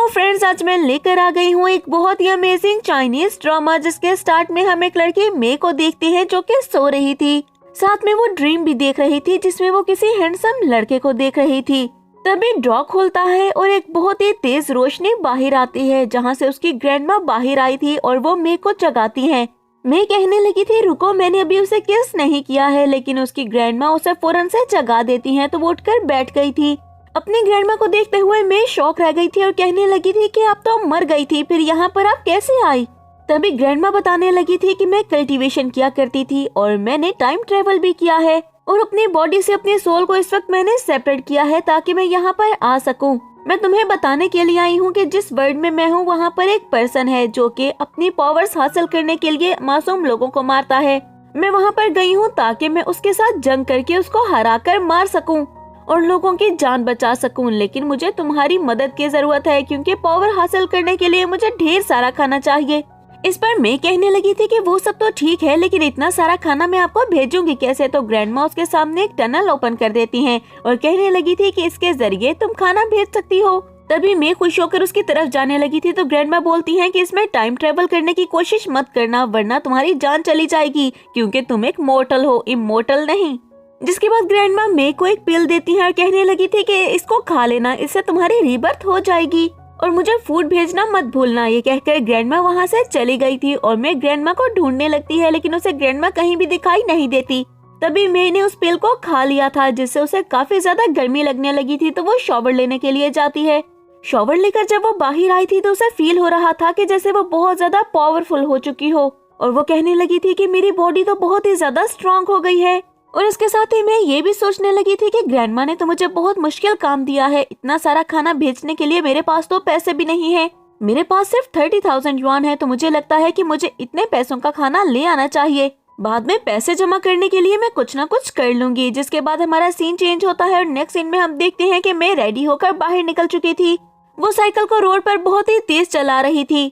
Friends, आज मैं लेकर आ गई हूँ एक बहुत ही अमेजिंग चाइनीज ड्रामा, जिसके स्टार्ट में हम एक लड़की मे को देखते हैं जो कि सो रही थी। साथ में वो ड्रीम भी देख रही थी जिसमें वो किसी हैंडसम लड़के को देख रही थी। तभी ड्रॉ खुलता है और एक बहुत ही तेज रोशनी बाहर आती है जहाँ से उसकी ग्रैंडमा बाहर आई थी और वो मे को जगाती है। मे कहने लगी थी रुको, मैंने अभी उसे किस नहीं किया है, लेकिन उसकी ग्रैंडमा उसे फौरन से जगा देती है तो वो उठकर बैठ गई थी। अपनी ग्रैंडमा को देखते हुए मैं शॉक रह गई थी और कहने लगी थी कि आप तो मर गई थी, फिर यहाँ पर आप कैसे आई। तभी ग्रैंडमा बताने लगी थी कि मैं कल्टीवेशन किया करती थी और मैंने टाइम ट्रेवल भी किया है और अपनी बॉडी से अपने सोल को इस वक्त मैंने सेपरेट किया है ताकि मैं यहाँ पर आ सकूं। मैं तुम्हें बताने के लिए आई हूँ कि जिस वर्ल्ड में मैं हूँ वहाँ पर एक पर्सन है जो कि अपनी पावर्स हासिल करने के लिए मासूम लोगों को मारता है। मैं वहाँ पर गई हूँ ताकि मैं उसके साथ जंग करके उसको हरा कर मार सकूं और लोगों की जान बचा सकूं, लेकिन मुझे तुम्हारी मदद की जरूरत है क्योंकि पावर हासिल करने के लिए मुझे ढेर सारा खाना चाहिए। इस पर मैं कहने लगी थी कि वो सब तो ठीक है, लेकिन इतना सारा खाना मैं आपको भेजूंगी कैसे। तो ग्रैंडमा उसके सामने एक टनल ओपन कर देती हैं और कहने लगी थी कि इसके जरिए तुम खाना भेज सकती हो। तभी मैं खुश होकर उसकी तरफ जाने लगी थी तो ग्रैंडमा बोलती हैं कि इसमें टाइम ट्रेवल करने की कोशिश मत करना वरना तुम्हारी जान चली जाएगी क्योंकि तुम एक मोर्टल हो, इमोर्टल नहीं। जिसके बाद ग्रैंडमा मे को एक पिल देती है और कहने लगी थी कि इसको खा लेना, इससे तुम्हारी रीबर्थ हो जाएगी और मुझे फूड भेजना मत भूलना। ये कहकर ग्रैंडमा वहाँ से चली गई थी और मैं ग्रैंडमा को ढूंढने लगती है लेकिन उसे ग्रैंडमा कहीं भी दिखाई नहीं देती। तभी मैंने उस पिल को खा लिया था जिससे उसे काफी ज्यादा गर्मी लगने लगी थी तो वो शॉवर लेने के लिए जाती है। शॉवर लेकर जब वो बाहर आई थी तो उसे फील हो रहा था कि जैसे वो बहुत ज्यादा पावरफुल हो चुकी हो और वो कहने लगी थी कि मेरी बॉडी तो बहुत ही ज्यादा स्ट्रांग हो गई है। और इसके साथ ही मैं ये भी सोचने लगी थी कि ग्रैंडमा ने तो मुझे बहुत मुश्किल काम दिया है, इतना सारा खाना भेजने के लिए मेरे पास तो पैसे भी नहीं है। मेरे पास सिर्फ 30,000 युआन है तो मुझे लगता है कि मुझे इतने पैसों का खाना ले आना चाहिए। बाद में पैसे जमा करने के लिए मैं कुछ ना कुछ कर लूंगी। जिसके बाद हमारा सीन चेंज होता है और नेक्स्ट सीन में हम देखते हैं कि मैं रेडी होकर बाहर निकल चुकी थी। वो साइकिल को रोड पर बहुत ही तेज चला रही थी।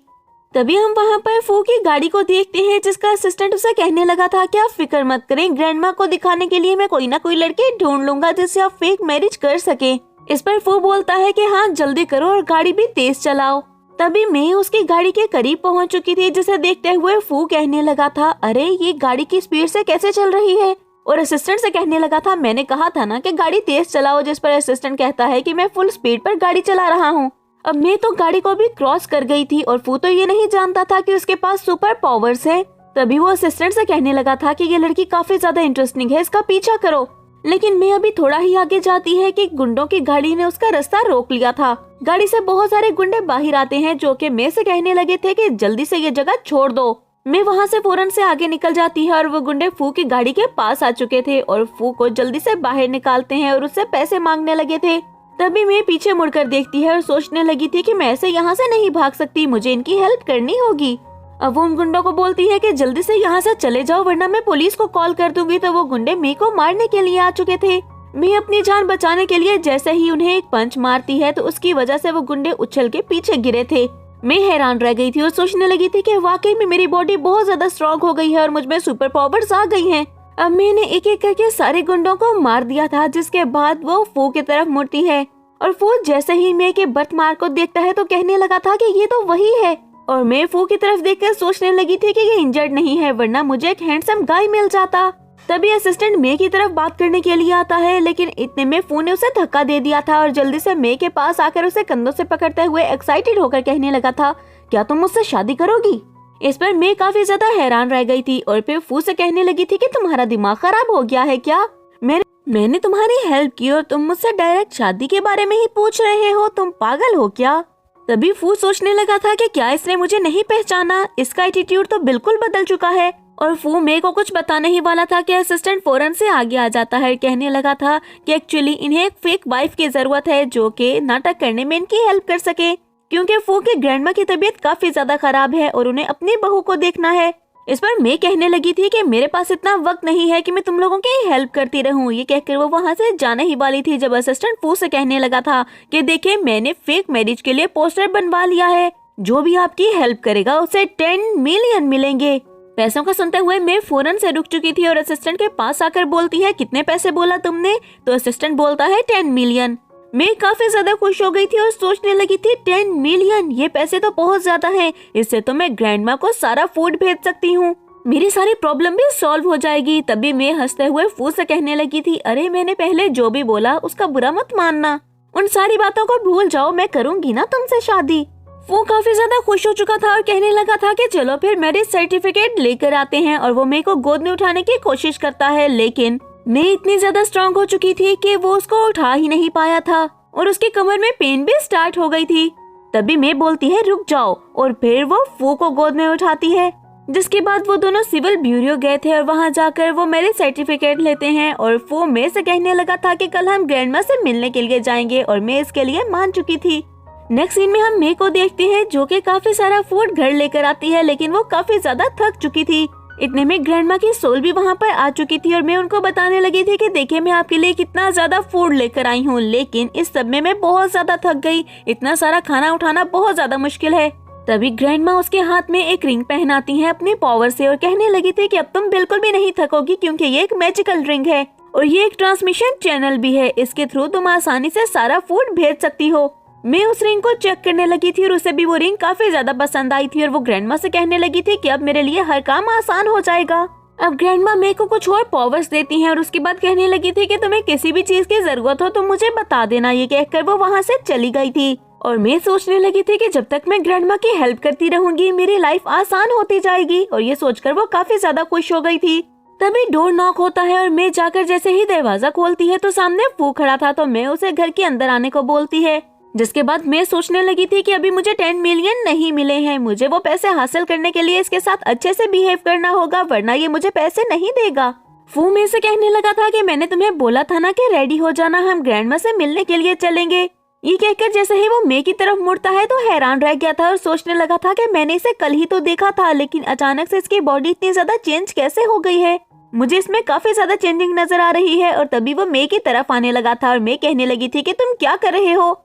तभी हम वहाँ पर फू की गाड़ी को देखते हैं जिसका असिस्टेंट उसे कहने लगा था कि आप फिक्र मत करें, ग्रैंडमा को दिखाने के लिए मैं कोई ना कोई लड़की ढूंढ लूंगा जिससे आप फेक मैरिज कर सके। इस पर फू बोलता है कि हाँ जल्दी करो और गाड़ी भी तेज चलाओ। तभी मैं उसकी गाड़ी के करीब पहुँच चुकी थी जिसे देखते हुए फू कहने लगा था अरे ये गाड़ी की स्पीड से कैसे चल रही है। और असिस्टेंट से कहने लगा था मैंने कहा था ना कि गाड़ी तेज चलाओ, जिस पर असिस्टेंट कहता है कि मैं फुल स्पीड पर गाड़ी चला रहा हूँ। अब मैं तो गाड़ी को भी क्रॉस कर गई थी और फू तो ये नहीं जानता था कि उसके पास सुपर पावर्स है। तभी वो असिस्टेंट से कहने लगा था कि ये लड़की काफी ज्यादा इंटरेस्टिंग है, इसका पीछा करो। लेकिन मैं अभी थोड़ा ही आगे जाती है कि गुंडों की गाड़ी ने उसका रास्ता रोक लिया था। गाड़ी से बहुत सारे गुंडे बाहर आते हैं जो कि मैं से कहने लगे थे कि जल्दी से ये जगह छोड़ दो। मैं वहाँ से फौरन से आगे निकल जाती है और वो गुंडे फू की गाड़ी के पास आ चुके थे और फू को जल्दी से बाहर निकालते हैं और उससे पैसे मांगने लगे थे। तभी मैं पीछे मुड़कर देखती है और सोचने लगी थी कि मैं ऐसे यहाँ से नहीं भाग सकती, मुझे इनकी हेल्प करनी होगी। अब वो उन गुंडों को बोलती है कि जल्दी से यहाँ से चले जाओ वरना मैं पुलिस को कॉल कर दूंगी। तो वो गुंडे मी को मारने के लिए आ चुके थे। मैं अपनी जान बचाने के लिए जैसे ही उन्हें एक पंच मारती है तो उसकी वजह से वो गुंडे उछल के पीछे गिरे थे। मैं हैरान रह गई थी और सोचने लगी थी कि वाकई में मेरी बॉडी बहुत ज्यादा स्ट्रॉन्ग हो गई है और मुझ में सुपर पावर्स आ गई हैं। अब मैंने एक एक करके सारे गुंडों को मार दिया था। जिसके बाद वो फू की तरफ मुड़ती है और फू जैसे ही मैं के बर्थ मार्क को देखता है तो कहने लगा था कि ये तो वही है। और मैं फू की तरफ देखकर सोचने लगी थी कि ये इंजर्ड नहीं है वरना मुझे एक हैंडसम गाय मिल जाता। तभी असिस्टेंट मे की तरफ बात करने के लिए आता है लेकिन इतने में फू ने उसे धक्का दे दिया था और जल्दी से मे के पास आकर उसे कंधों से पकड़ते हुए एक्साइटेड होकर कहने लगा था क्या तुम मुझसे शादी करोगी। इस पर मैं काफी ज्यादा हैरान रह गई थी और फिर फू से कहने लगी थी कि तुम्हारा दिमाग खराब हो गया है क्या, मैंने तुम्हारी हेल्प की और तुम मुझसे डायरेक्ट शादी के बारे में ही पूछ रहे हो, तुम पागल हो क्या। तभी फू सोचने लगा था कि क्या इसने मुझे नहीं पहचाना, इसका एटीट्यूड तो बिल्कुल बदल चुका है। और फू मे को कुछ बताने ही वाला था कि असिस्टेंट फौरन से आगे आ जाता है। कहने लगा था कि एक्चुअली इन्हें एक फेक वाइफ की जरूरत है जो कि नाटक करने में इनकी हेल्प कर सके क्योंकि फू के ग्रैंडमा की तबीयत काफी ज्यादा खराब है और उन्हें अपनी बहू को देखना है। इस पर मैं कहने लगी थी कि मेरे पास इतना वक्त नहीं है कि मैं तुम लोगों की हेल्प करती रहूं। ये कहकर वो वहां से जाने ही वाली थी जब असिस्टेंट फू से कहने लगा था कि देखिए मैंने फेक मैरिज के लिए पोस्टर बनवा लिया है, जो भी आपकी हेल्प करेगा उसे 10 मिलियन मिलेंगे। पैसों का सुनते हुए मैं फौरन से रुक चुकी थी और असिस्टेंट के पास आकर बोलती है कितने पैसे बोला तुमने। तो असिस्टेंट बोलता है 10 मिलियन। मैं काफी ज्यादा खुश हो गई थी और सोचने लगी थी 10 मिलियन, ये पैसे तो बहुत ज्यादा हैं। इससे तो मैं ग्रैंडमा को सारा फूड भेज सकती हूँ, मेरी सारी प्रॉब्लम भी सॉल्व हो जाएगी। तभी मैं हंसते हुए फू से कहने लगी थी, अरे मैंने पहले जो भी बोला उसका बुरा मत मानना, उन सारी बातों को भूल जाओ, मैं करूँगी ना तुमसे शादी। वो काफी ज्यादा खुश हो चुका था और कहने लगा था कि चलो फिर मैरिज सर्टिफिकेट लेकर आते हैं। और वो मेरे को गोद में उठाने की कोशिश करता है, लेकिन मैं इतनी ज्यादा स्ट्रांग हो चुकी थी कि वो उसको उठा ही नहीं पाया था और उसकी कमर में पेन भी स्टार्ट हो गई थी। तभी मैं बोलती है रुक जाओ, और फिर वो फू को गोद में उठाती है। जिसके बाद वो दोनों सिविल ब्यूरो गए थे और वहाँ जाकर वो मैरिज सर्टिफिकेट लेते हैं। और वो मेरे से कहने लगा था कि कल हम ग्रैंडमा से मिलने के लिए जाएंगे और मैं इसके लिए मान चुकी थी। नेक्स्ट सीन में हम मे को देखते हैं जो कि काफी सारा फूड घर लेकर आती है, लेकिन वो काफी ज्यादा थक चुकी थी। इतने में ग्रैंडमा की सोल भी वहाँ पर आ चुकी थी और मैं उनको बताने लगी थी कि देखिए मैं आपके लिए कितना ज्यादा फूड लेकर आई हूँ, लेकिन इस सब में मैं बहुत ज्यादा थक गई, इतना सारा खाना उठाना बहुत ज्यादा मुश्किल है। तभी ग्रैंडमा उसके हाथ में एक रिंग पहनाती है अपने पावर से और कहने लगी थी कि अब तुम बिल्कुल भी नहीं थकोगी, क्योंकि ये एक मैजिकल रिंग है और ये एक ट्रांसमिशन चैनल भी है, इसके थ्रू तुम आसानी से सारा फूड भेज सकती हो। मैं उस रिंग को चेक करने लगी थी और उसे भी वो रिंग काफी ज्यादा पसंद आई थी और वो ग्रैंडमा से कहने लगी थी कि अब मेरे लिए हर काम आसान हो जाएगा। अब ग्रैंडमा मेरे को कुछ और पावर्स देती हैं और उसके बाद कहने लगी थी कि तुम्हें किसी भी चीज की जरूरत हो तो मुझे बता देना। ये कहकर वो वहाँ से चली गई थी और मैं सोचने लगी थी कि जब तक मैं ग्रैंडमा की हेल्प करती रहूंगी मेरी लाइफ आसान होती जाएगी, और ये सोचकर वो काफी ज्यादा खुश हो गई थी। तभी डोर नॉक होता है और मैं जाकर जैसे ही दरवाजा खोलती है तो सामने फू खड़ा था, तो मैं उसे घर के अंदर आने को बोलती है। जिसके बाद मैं सोचने लगी थी कि अभी मुझे 10 मिलियन नहीं मिले हैं, मुझे वो पैसे हासिल करने के लिए इसके साथ अच्छे से बिहेव करना होगा, वरना ये मुझे पैसे नहीं देगा। फू मेरे से कहने लगा था कि मैंने तुम्हें बोला था ना कि रेडी हो जाना, हम ग्रैंडमा से मिलने के लिए चलेंगे। ये कहकर जैसे ही वो मे की तरफ मुड़ता है तो हैरान रह गया था और सोचने लगा था कि मैंने इसे कल ही तो देखा था, लेकिन अचानक से इसकी बॉडी इतनी ज्यादा चेंज कैसे हो गई है, मुझे इसमें काफी ज्यादा चेंजिंग नजर आ रही है। और तभी वो मे की तरफ आने लगा था और मे कहने लगी थी कि तुम क्या कर रहे हो,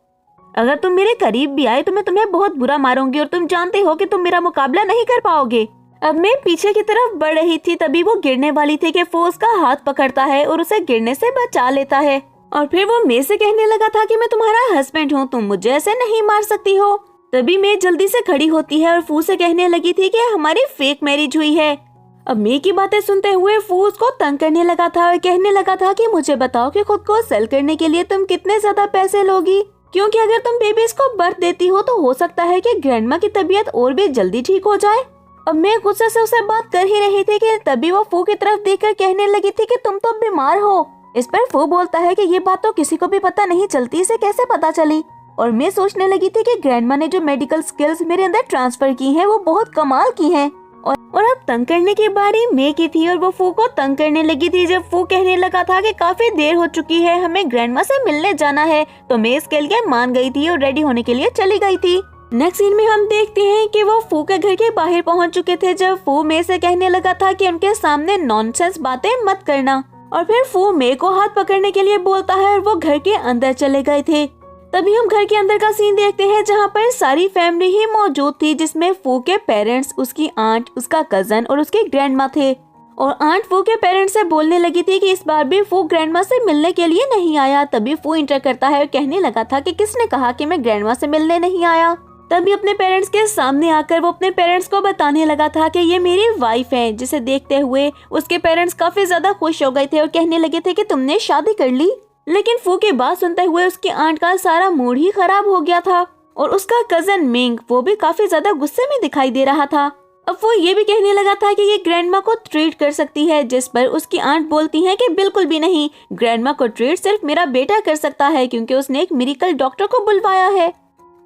अगर तुम मेरे करीब भी आए तो मैं तुम्हें बहुत बुरा मारूंगी और तुम जानते हो कि तुम मेरा मुकाबला नहीं कर पाओगे। अब मैं पीछे की तरफ बढ़ रही थी, तभी वो गिरने वाली थी कि फू उसका हाथ पकड़ता है और उसे गिरने से बचा लेता है। और फिर वो मेरे से कहने लगा था कि मैं तुम्हारा हस्बैंड हूँ, तुम मुझे ऐसे नहीं मार सकती हो। तभी मैं जल्दी से खड़ी होती है और फू से कहने लगी थी कि हमारी फेक मैरिज हुई है। अब मे की बातें सुनते हुए फू उसको तंग करने लगा था और कहने लगा था कि मुझे बताओ कि खुद को सेल करने के लिए तुम कितने ज्यादा पैसे लोगी, क्योंकि अगर तुम बेबीज को बर्थ देती हो तो हो सकता है कि ग्रैंडमा की तबीयत और भी जल्दी ठीक हो जाए। अब मैं गुस्से से उसे बात कर ही रही थी कि तभी वो फू की तरफ देखकर कहने लगी थी कि तुम तो बीमार हो। इस पर फू बोलता है कि ये बात तो किसी को भी पता नहीं चलती, इसे कैसे पता चली। और मैं सोचने लगी थी कि ग्रैंडमा ने जो मेडिकल स्किल्स मेरे अंदर ट्रांसफर की हैं वो बहुत कमाल की हैं। और अब तंग करने की बारी मे की थी और वो फू को तंग करने लगी थी। जब फू कहने लगा था कि काफी देर हो चुकी है, हमें ग्रैंडमा से मिलने जाना है, तो मैं इसके लिए मान गई थी और रेडी होने के लिए चली गई थी। नेक्स्ट सीन में हम देखते हैं कि वो फू के घर के बाहर पहुंच चुके थे जब फू मे से कहने लगा था कि उनके सामने नॉनसेंस बातें मत करना। और फिर फू मे को हाथ पकड़ने के लिए बोलता है और वो घर के अंदर चले गए थे। तभी हम घर के अंदर का सीन देखते हैं जहाँ पर सारी फैमिली ही मौजूद थी, जिसमें फू के पेरेंट्स, उसकी आंट, उसका कजन और उसकी ग्रैंडमा थे। और आंट फू के पेरेंट्स से बोलने लगी थी कि इस बार भी फू ग्रैंडमा से मिलने के लिए नहीं आया। तभी फू इंटर करता है और कहने लगा था कि किसने कहा कि मैं ग्रैंडमा से मिलने नहीं आया। तभी अपने पेरेंट्स के सामने आकर वो अपने पेरेंट्स को बताने लगा था कि ये मेरी वाइफ है, जिसे देखते हुए उसके पेरेंट्स काफी ज्यादा खुश हो गए थे और कहने लगे थे कि तुमने शादी कर ली। लेकिन फू की बात सुनते हुए उसकी आंट का सारा मूड ही खराब हो गया था और उसका कजन मिंग वो भी काफी ज्यादा गुस्से में दिखाई दे रहा था। अब वो ये भी कहने लगा था कि ये ग्रैंडमा को ट्रीट कर सकती है, जिस पर उसकी आंट बोलती है कि बिल्कुल भी नहीं, ग्रैंडमा को ट्रीट सिर्फ मेरा बेटा कर सकता है क्योंकि उसने एक मिरेकल डॉक्टर को बुलवाया है।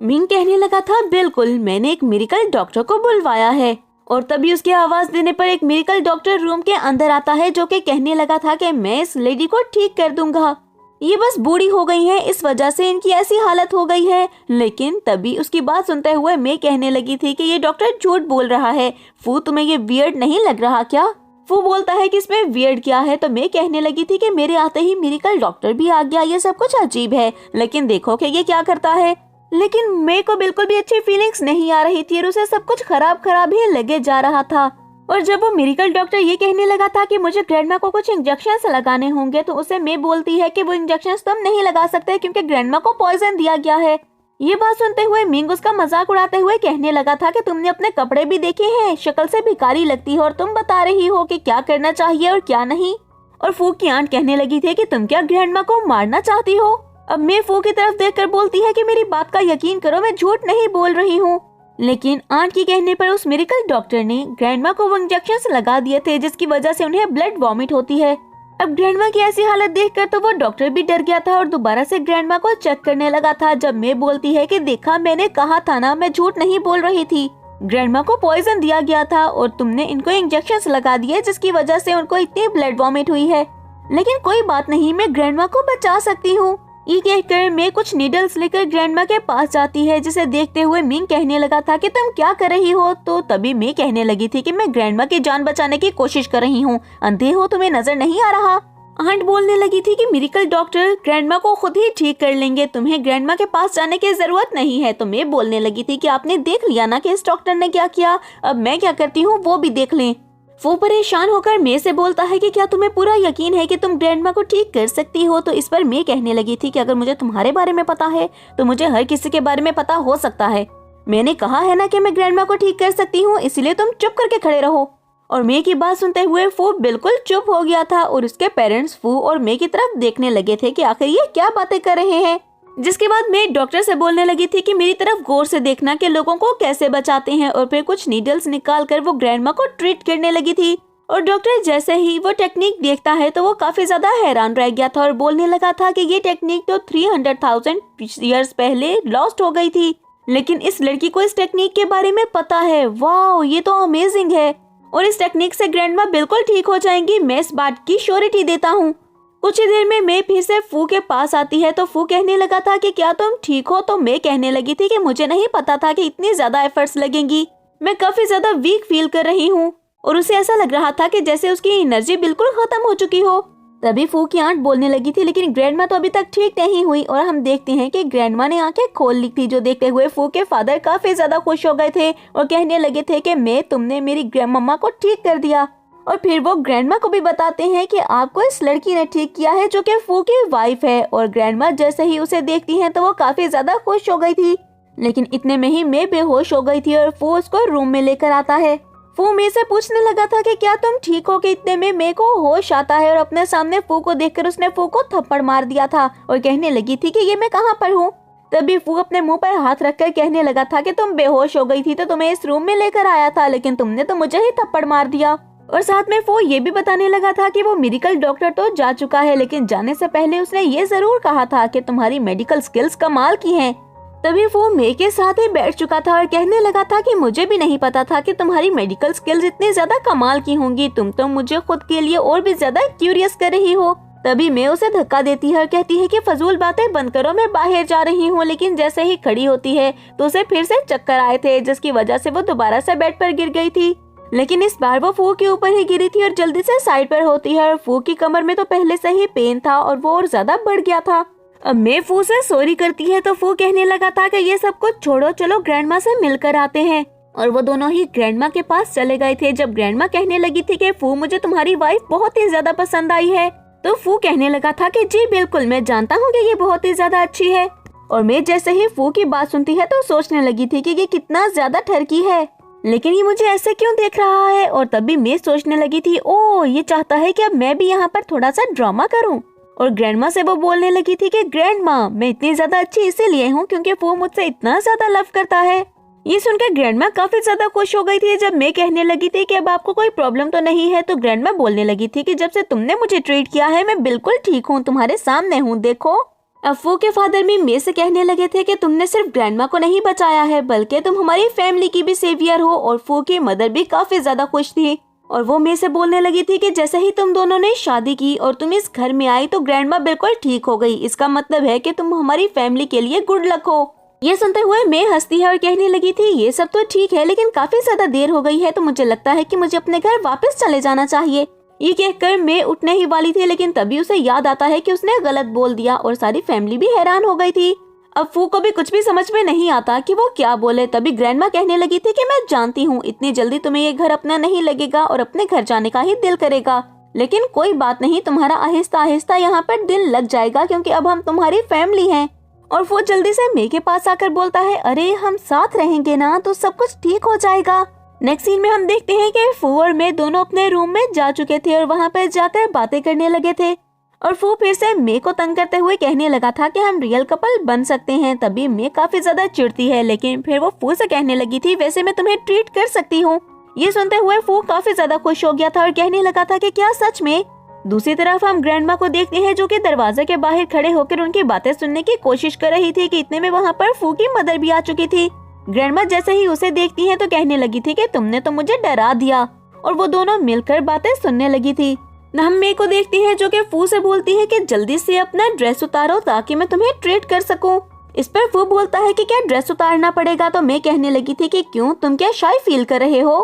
मिंग कहने लगा था बिल्कुल, मैंने एक मिरेकल डॉक्टर को बुलवाया है। और तभी उसकी आवाज देने पर एक मिरेकल डॉक्टर रूम के अंदर आता है जो कि कहने लगा था कि मैं इस लेडी को ठीक कर दूंगा, ये बस बूढ़ी हो गई है, इस वजह से इनकी ऐसी हालत हो गई है। लेकिन तभी उसकी बात सुनते हुए मैं कहने लगी थी कि ये डॉक्टर झूठ बोल रहा है। फू तुम्हें ये वियर्ड नहीं लग रहा क्या? फू बोलता है कि इसमें वियर्ड क्या है। तो मैं कहने लगी थी कि मेरे आते ही मिरेकल डॉक्टर भी आ गया, ये सब कुछ अजीब है, लेकिन देखो कि ये क्या करता है। लेकिन मेरे को बिल्कुल भी अच्छी फीलिंग्स नहीं आ रही थी और उसे सब कुछ खराब खराब ही लगे जा रहा था। और जब वो मिरेकल डॉक्टर ये कहने लगा था कि मुझे ग्रैंडमा को कुछ इंजेक्शंस लगाने होंगे, तो उसे मे बोलती है कि वो इंजेक्शंस तुम नहीं लगा सकते क्योंकि ग्रैंडमा को पॉइजन दिया गया है। ये बात सुनते हुए मिंग उसका मजाक उड़ाते हुए कहने लगा था कि तुमने अपने कपड़े भी देखे हैं, शक्ल से भिखारी लगती हो और तुम बता रही हो कि क्या करना चाहिए और क्या नहीं। और फू की आंट कहने लगी थी कि तुम क्या ग्रैंडमा को मारना चाहती हो। अब मैं फू की तरफ देखकर बोलती है कि मेरी बात का यकीन करो, मैं झूठ नहीं बोल रही हूँ। लेकिन आंट के कहने पर उस मिरेकल डॉक्टर ने ग्रैंडमा को वो इंजेक्शंस लगा दिए थे जिसकी वजह से उन्हें ब्लड वॉमिट होती है। अब ग्रैंडमा की ऐसी हालत देखकर तो वो डॉक्टर भी डर गया था और दोबारा से ग्रैंडमा को चेक करने लगा था। जब मैं बोलती है कि देखा, मैंने कहा था ना, मैं झूठ नहीं बोल रही थी, ग्रैंडमा को पॉइजन दिया गया था और तुमने इनको इंजेक्शंस लगा दिए जिसकी वजह से उनको इतनी ब्लड वॉमिट हुई है। लेकिन कोई बात नहीं, मैं ग्रैंडमा को बचा सकती हूँ। ये कहकर मैं कुछ नीडल्स लेकर ग्रैंडमा के पास जाती है, जिसे देखते हुए मिंग कहने लगा था कि तुम क्या कर रही हो। तो तभी मैं कहने लगी थी कि मैं ग्रैंडमा की जान बचाने की कोशिश कर रही हूँ, अंधे हो, तुम्हें नजर नहीं आ रहा। आंट बोलने लगी थी कि मिरेकल डॉक्टर ग्रैंडमा को खुद ही ठीक कर लेंगे, तुम्हें ग्रैंडमा के पास जाने की जरूरत नहीं है। तो मैं बोलने लगी थी कि आपने देख लिया ना कि इस डॉक्टर ने क्या किया, अब मैं क्या करती हूँ वो भी देख लें। वो परेशान होकर मैं से बोलता है कि क्या तुम्हें पूरा यकीन है कि तुम ग्रैंडमा को ठीक कर सकती हो। तो इस पर मैं कहने लगी थी कि अगर मुझे तुम्हारे बारे में पता है तो मुझे हर किसी के बारे में पता हो सकता है। मैंने कहा है ना कि मैं ग्रैंडमा को ठीक कर सकती हूँ, इसलिए तुम चुप करके खड़े रहो। और मैं की बात सुनते हुए फू बिल्कुल चुप हो गया था और उसके पेरेंट्स फू और मैं की तरफ देखने लगे थे कि आखिर ये क्या बातें कर रहे हैं। जिसके बाद मैं डॉक्टर से बोलने लगी थी कि मेरी तरफ गौर से देखना कि लोगों को कैसे बचाते हैं, और फिर कुछ नीडल्स निकाल कर वो ग्रैंडमा को ट्रीट करने लगी थी। और डॉक्टर जैसे ही वो टेक्निक देखता है तो वो काफी ज्यादा हैरान रह गया था और बोलने लगा था कि ये टेक्निक तो 300,000 ईयर्स पहले लॉस्ट हो गई थी, लेकिन इस लड़की को इस टेक्निक के बारे में पता है। वाओ, ये तो अमेजिंग है और इस टेक्निक से ग्रैंडमा बिल्कुल ठीक हो जाएंगी, मैं इस बात की श्योरिटी देता हूँ। कुछ ही देर में मैं फिर से फू के पास आती है तो फू कहने लगा था कि क्या तुम ठीक हो। तो मैं कहने लगी थी कि मुझे नहीं पता था कि इतनी ज्यादा एफर्ट्स लगेंगी, मैं काफी ज्यादा वीक फील कर रही हूँ। और उसे ऐसा लग रहा था कि जैसे उसकी एनर्जी बिल्कुल खत्म हो चुकी हो। तभी फू की आंट बोलने लगी थी लेकिन ग्रैंडमा तो अभी तक ठीक नहीं हुई। और हम देखते हैं कि ग्रैंडमा ने आंखें खोल ली थी, जो देखते हुए फू के फादर काफी ज्यादा खुश हो गए थे और कहने लगे थे कि तुमने मेरी मम्मा को ठीक कर दिया। और फिर वो ग्रैंडमा को भी बताते हैं कि आपको इस लड़की ने ठीक किया है जो कि फू की वाइफ है। और ग्रैंडमा जैसे ही उसे देखती हैं तो वो काफी ज्यादा खुश हो गई थी। लेकिन इतने में ही मैं बेहोश हो गई थी और फू उसको रूम में लेकर आता है। फू मैं से पूछने लगा था कि क्या तुम ठीक हो। कि इतने में मैं को होश आता है और अपने सामने फू को देखकर उसने फू को थप्पड़ मार दिया था और कहने लगी थी कि ये मैं कहाँ पर हूँ। तभी फू अपने मुंह पर हाथ रखकर कहने लगा था कि तुम बेहोश हो गई थी तो तुम्हें इस रूम में लेकर आया था, लेकिन तुमने तो मुझे ही थप्पड़ मार दिया। और साथ में फू ये भी बताने लगा था कि वो मेडिकल डॉक्टर तो जा चुका है, लेकिन जाने से पहले उसने ये जरूर कहा था कि तुम्हारी मेडिकल स्किल्स कमाल की हैं। तभी वो मे के साथ ही बैठ चुका था और कहने लगा था कि मुझे भी नहीं पता था कि तुम्हारी मेडिकल स्किल्स इतनी ज्यादा कमाल की होंगी, तुम तो मुझे खुद के लिए और भी ज्यादा क्यूरियस कर रही हो। तभी मैं उसे धक्का देती है और कहती है कि फजूल बातें बंद करो, मैं बाहर जा रही हूँ। लेकिन जैसे ही खड़ी होती है तो उसे फिर से चक्कर आए थे, जिसकी वजह से वो दोबारा से बेड पर गिर गई थी। लेकिन इस बार वो फू के ऊपर ही गिरी थी और जल्दी से साइड पर होती है। और फू की कमर में तो पहले से ही पेन था और वो और ज्यादा बढ़ गया था। अब मैं फू से सॉरी करती है तो फू कहने लगा था कि ये सब कुछ छोड़ो, चलो ग्रैंडमा से मिलकर आते हैं। और वो दोनों ही ग्रैंडमा के पास चले गए थे। जब ग्रैंडमा कहने लगी थी कि फू मुझे तुम्हारी वाइफ बहुत ही ज्यादा पसंद आई है, तो फू कहने लगा था कि जी बिल्कुल, मैं जानता हूँ कि ये बहुत ही ज्यादा अच्छी है। और मैं जैसे ही फू की बात सुनती है तो सोचने लगी थी कि ये कितना ज्यादा ठरकी है, लेकिन ये मुझे ऐसे क्यों देख रहा है। और तभी मैं सोचने लगी थी, ओ ये चाहता है कि अब मैं भी यहाँ पर थोड़ा सा ड्रामा करूँ। और ग्रैंडमा से वो बोलने लगी थी कि ग्रैंडमा, मैं इतनी ज्यादा अच्छी इसीलिए हूँ क्योंकि वो मुझसे इतना ज्यादा लव करता है। ये सुनकर ग्रैंडमा काफी ज्यादा खुश हो गई थी। जब मैं कहने लगी थी कि अब आपको कोई प्रॉब्लम तो नहीं है, तो ग्रैंडमा बोलने लगी थी कि जब से तुमने मुझे ट्रीट किया है मैं बिल्कुल ठीक हूँ, तुम्हारे सामने हूँ, देखो। अब फू के फादर भी मे से कहने लगे थे कि तुमने सिर्फ ग्रैंडमा को नहीं बचाया है बल्कि तुम हमारी फैमिली की भी सेवियर हो। और फू की मदर भी काफी ज्यादा खुश थी और वो मे से बोलने लगी थी कि जैसे ही तुम दोनों ने शादी की और तुम इस घर में आई तो ग्रैंडमा बिल्कुल ठीक हो गई, इसका मतलब है कि तुम हमारी फैमिली के लिए गुड लक हो। ये सुनते हुए मैं हंसती है और कहने लगी थी ये सब तो ठीक है, लेकिन काफी ज्यादा देर हो गई है तो मुझे लगता है कि मुझे अपने घर वापस चले जाना चाहिए। ये कहकर मैं उठने ही वाली थी, लेकिन तभी उसे याद आता है कि उसने गलत बोल दिया और सारी फैमिली भी हैरान हो गई थी। अब फू को भी कुछ भी समझ में नहीं आता कि वो क्या बोले। तभी ग्रैंडमा कहने लगी थी कि मैं जानती हूँ इतनी जल्दी तुम्हें ये घर अपना नहीं लगेगा और अपने घर जाने का ही दिल करेगा, लेकिन कोई बात नहीं, तुम्हारा आहिस्ता आहिस्ता यहाँ पर दिल लग जाएगा क्योंकि अब हम तुम्हारी फैमिली हैं। और वो जल्दी से मे के पास आकर बोलता है, अरे हम साथ रहेंगे ना तो सब कुछ ठीक हो जाएगा। नेक्स्ट सीन में हम देखते हैं कि फू और मे दोनों अपने रूम में जा चुके थे और वहाँ पर जाकर बातें करने लगे थे। और फू फिर से मे को तंग करते हुए कहने लगा था कि हम रियल कपल बन सकते हैं। तभी मे काफी ज्यादा चिढ़ती है, लेकिन फिर वो फू से कहने लगी थी, वैसे मैं तुम्हें ट्रीट कर सकती हूँ। ये सुनते हुए फू काफी ज्यादा खुश हो गया था और कहने लगा था कि क्या सच में। दूसरी तरफ हम ग्रैंडमा को देखते हैं जो कि दरवाजे के बाहर खड़े होकर उनकी बातें सुनने की कोशिश कर रही थी कि इतने में वहाँ पर फू की मदर भी आ चुकी थी। ग्रैंडमा जैसे ही उसे देखती है तो कहने लगी थी कि तुमने तो मुझे डरा दिया, और वो दोनों मिलकर बातें सुनने लगी थी। हम मे को देखती हैं जो कि फू से बोलती है कि जल्दी से अपना ड्रेस उतारो ताकि मैं तुम्हें ट्रीट कर सकूं। इस पर फू बोलता है कि क्या ड्रेस उतारना पड़ेगा, तो मे कहने लगी थी कि क्यों, तुम क्या शाय फील कर रहे हो।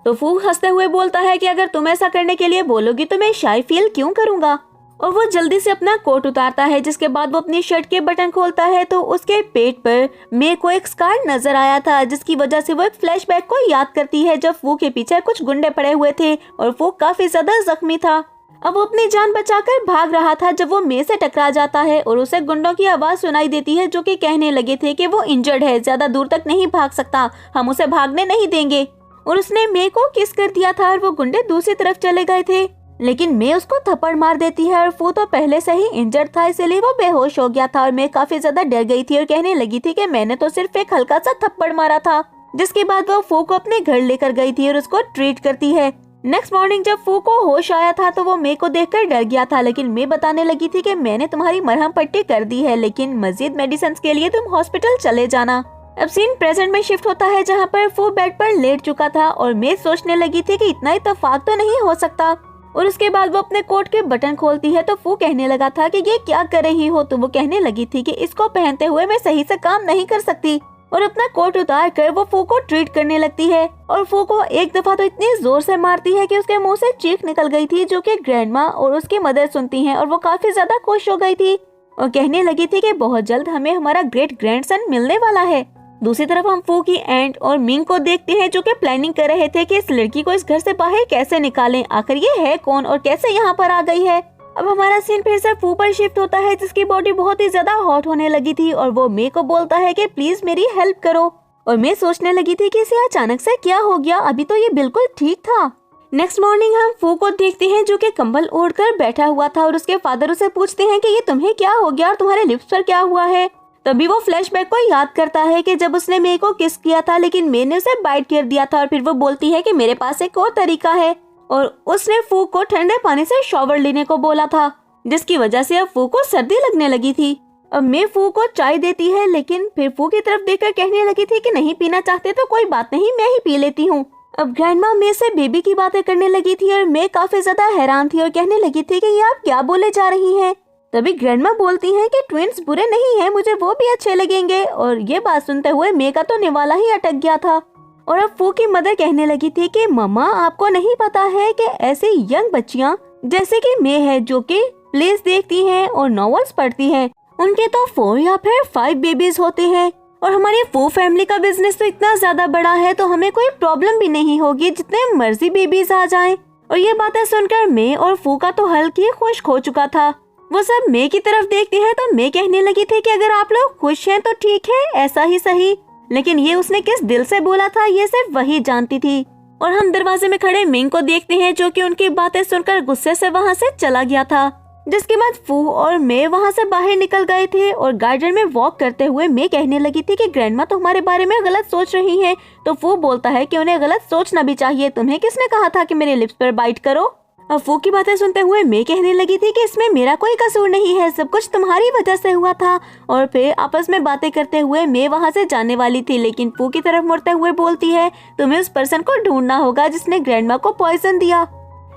तो फू हंसते हुए बोलता है कि अगर तुम ऐसा करने के लिए बोलोगी तो मैं शाय फील क्यों करूंगा। और वो जल्दी से अपना कोट उतारता है, जिसके बाद वो अपनी शर्ट के बटन खोलता है तो उसके पेट पर मे को एक स्कार नजर आया था, जिसकी वजह से वो एक फ्लैशबैक को याद करती है जब फू के पीछे कुछ गुंडे पड़े हुए थे और फू काफी ज्यादा जख्मी था। अब वो अपनी जान बचाकर भाग रहा था जब वो मे से टकरा जाता है और उसे गुंडों की आवाज सुनाई देती है जो कि कहने लगे थे कि वो इंजर्ड है, ज्यादा दूर तक नहीं भाग सकता, हम उसे भागने नहीं देंगे। और उसने मे को किस कर दिया था और वो गुंडे दूसरी तरफ चले गए थे, लेकिन मे उसको थप्पड़ मार देती है। और वो तो पहले से ही इंजर्ड था, इसलिए वो बेहोश हो गया था और मे काफी ज्यादा डर गई थी और कहने लगी थी कि मैंने तो सिर्फ एक हल्का सा थप्पड़ मारा था। जिसके बाद वो फू को अपने घर लेकर गई थी और उसको ट्रीट करती है। नेक्स्ट मॉर्निंग जब फू को होश आया था तो वो मे को देखकर डर गया था, लेकिन मे बताने लगी थी कि मैंने तुम्हारी मरहम पट्टी कर दी है, लेकिन मजीद मेडिसिन के लिए तुम हॉस्पिटल चले जाना। अब सीन प्रेजेंट में शिफ्ट होता है जहाँ पर फू बेड पर लेट चुका था और मे सोचने लगी थी कि इतना इत्तेफाक तो नहीं हो सकता। और उसके बाद वो अपने कोट के बटन खोलती है तो फू कहने लगा था कि ये क्या कर रही हो, तो वो कहने लगी थी कि इसको पहनते हुए मैं सही से काम नहीं कर सकती। और अपना कोट उतार कर वो फू को ट्रीट करने लगती है और फू को एक दफा तो इतनी जोर से मारती है कि उसके मुंह से चीख निकल गई थी, जो कि ग्रैंडमा और उसकी मदर सुनती हैं और वो काफी ज्यादा खुश हो गई थी और कहने लगी थी कि बहुत जल्द हमें हमारा ग्रेट ग्रैंडसन मिलने वाला है। दूसरी तरफ हम फू की एंट और मिंग को देखते हैं जो कि प्लानिंग कर रहे थे कि इस लड़की को इस घर से बाहर कैसे निकालें, आखिर ये है कौन और कैसे यहाँ पर आ गई है। अब हमारा सीन फिर से फू पर शिफ्ट होता है जिसकी बॉडी बहुत ही ज्यादा हॉट होने लगी थी और वो मे को बोलता है कि प्लीज मेरी हेल्प करो। और मैं सोचने लगी थी कि इसे अचानक से क्या हो गया, अभी तो ये बिल्कुल ठीक था। नेक्स्ट मॉर्निंग हम फू को देखते हैं जो कि कंबल ओढ़कर बैठा हुआ था और उसके फादर उसे पूछते हैं कि ये तुम्हें क्या हो गया और तुम्हारे लिप्स पर क्या हुआ है। तभी वो फ्लैशबैक को याद करता है कि जब उसने मे को किस किया था लेकिन मे ने उसे बाइट कर दिया था। और फिर वो बोलती है कि मेरे पास एक और तरीका है और उसने फू को ठंडे पानी से शॉवर लेने को बोला था, जिसकी वजह से अब फू को सर्दी लगने लगी थी। अब मे फू को चाय देती है, लेकिन फिर फू की तरफ देखकर कहने लगी थी कि नहीं पीना चाहते तो कोई बात नहीं, मैं ही पी लेती हूँ। अब ग्रैंडमा मे से बेबी की बातें करने लगी थी और मे काफी ज्यादा हैरान थी और कहने लगी थी कि ये आप क्या बोले जा रही हैं। तभी ग्रैंडमा बोलती हैं कि ट्विंस बुरे नहीं हैं, मुझे वो भी अच्छे लगेंगे। और ये बात सुनते हुए मे का तो निवाला ही अटक गया था। और अब फू की मदर कहने लगी थी कि मम्मा आपको नहीं पता है कि ऐसे यंग बच्चियां जैसे कि मे है जो कि प्लेस देखती हैं और नॉवेल्स पढ़ती हैं, उनके तो 4 या फिर 5 बेबीज होते हैं। और हमारी फू फैमिली का बिजनेस तो इतना ज्यादा बड़ा है तो हमें कोई प्रॉब्लम भी नहीं होगी, जितने मर्जी बेबीज आ जाएं। और ये बातें सुनकर मे और फू का तो हल्की खुश हो चुका था। वो सब मे की तरफ देखते हैं तो मे कहने लगी थी कि अगर आप लोग खुश हैं तो ठीक है, ऐसा ही सही, लेकिन ये उसने किस दिल से बोला था ये सिर्फ वही जानती थी। और हम दरवाजे में खड़े मिंग को देखते हैं जो कि उनकी बातें सुनकर गुस्से से वहाँ से चला गया था। जिसके बाद फू और मे वहाँ से बाहर निकल गए थे और गार्डन में वॉक करते हुए मे कहने लगी थी कि ग्रैंडमा तो हमारे बारे में गलत सोच रही है। तो फू बोलता है कि उन्हें गलत सोचना भी चाहिए, तुम्हें किसने कहा था कि मेरे लिप्स पर बाइट करो। अब फू की बातें सुनते हुए मे कहने लगी थी कि इसमें मेरा कोई कसूर नहीं है, सब कुछ तुम्हारी वजह से हुआ था। और फिर आपस में बातें करते हुए मे वहाँ से जाने वाली थी, लेकिन फू की तरफ मुड़ते हुए बोलती है तुम्हें उस पर्सन को ढूंढना होगा जिसने ग्रैंडमा को पॉइजन दिया।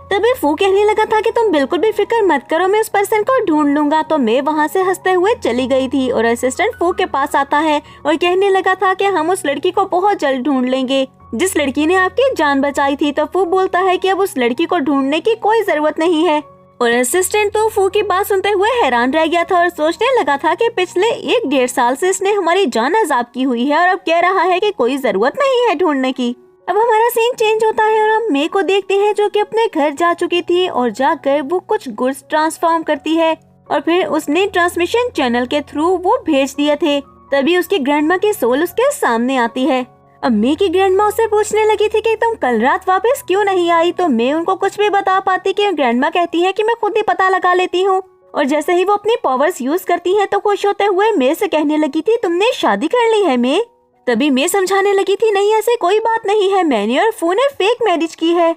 तभी फू कहने लगा था कि तुम बिल्कुल भी फिक्र मत करो, मैं उस पर्सन को ढूंढ लूंगा। तो मैं वहाँ से हंसते हुए चली गई थी और असिस्टेंट फू के पास आता है और कहने लगा था कि हम उस लड़की को बहुत जल्द ढूंढ लेंगे जिस लड़की ने आपकी जान बचाई थी। तो फू बोलता है कि अब उस लड़की को ढूंढने की कोई जरूरत नहीं है और असिस्टेंट तो फू की बात सुनते हुए हैरान रह गया था और सोचने लगा था कि पिछले 1-1.5 साल से इसने हमारी जान अजाब की हुई है और अब कह रहा है कि कोई जरूरत नहीं है ढूंढने की। अब हमारा सीन चेंज होता है और हम मे को देखते हैं जो कि अपने घर जा चुकी थी और जाकर वो कुछ गुड्स ट्रांसफॉर्म करती है और फिर उसने ट्रांसमिशन चैनल के थ्रू वो भेज दिए थे। तभी उसकी ग्रैंडमा की सोल उसके सामने आती है। अब मे की ग्रैंडमा उससे पूछने लगी थी कि तुम कल रात वापस क्यों नहीं आई, तो मे उनको कुछ भी बता पाती कि ग्रैंडमा कहती है कि मैं खुद ही पता लगा लेती हूँ। और जैसे ही वो अपनी पावर्स यूज करती है तो खुश होते हुए मे से कहने लगी थी तुमने शादी कर ली है मे। तभी मे समझाने लगी थी नहीं ऐसे कोई बात नहीं है, मैंने और फू ने फेक मैरिज की है।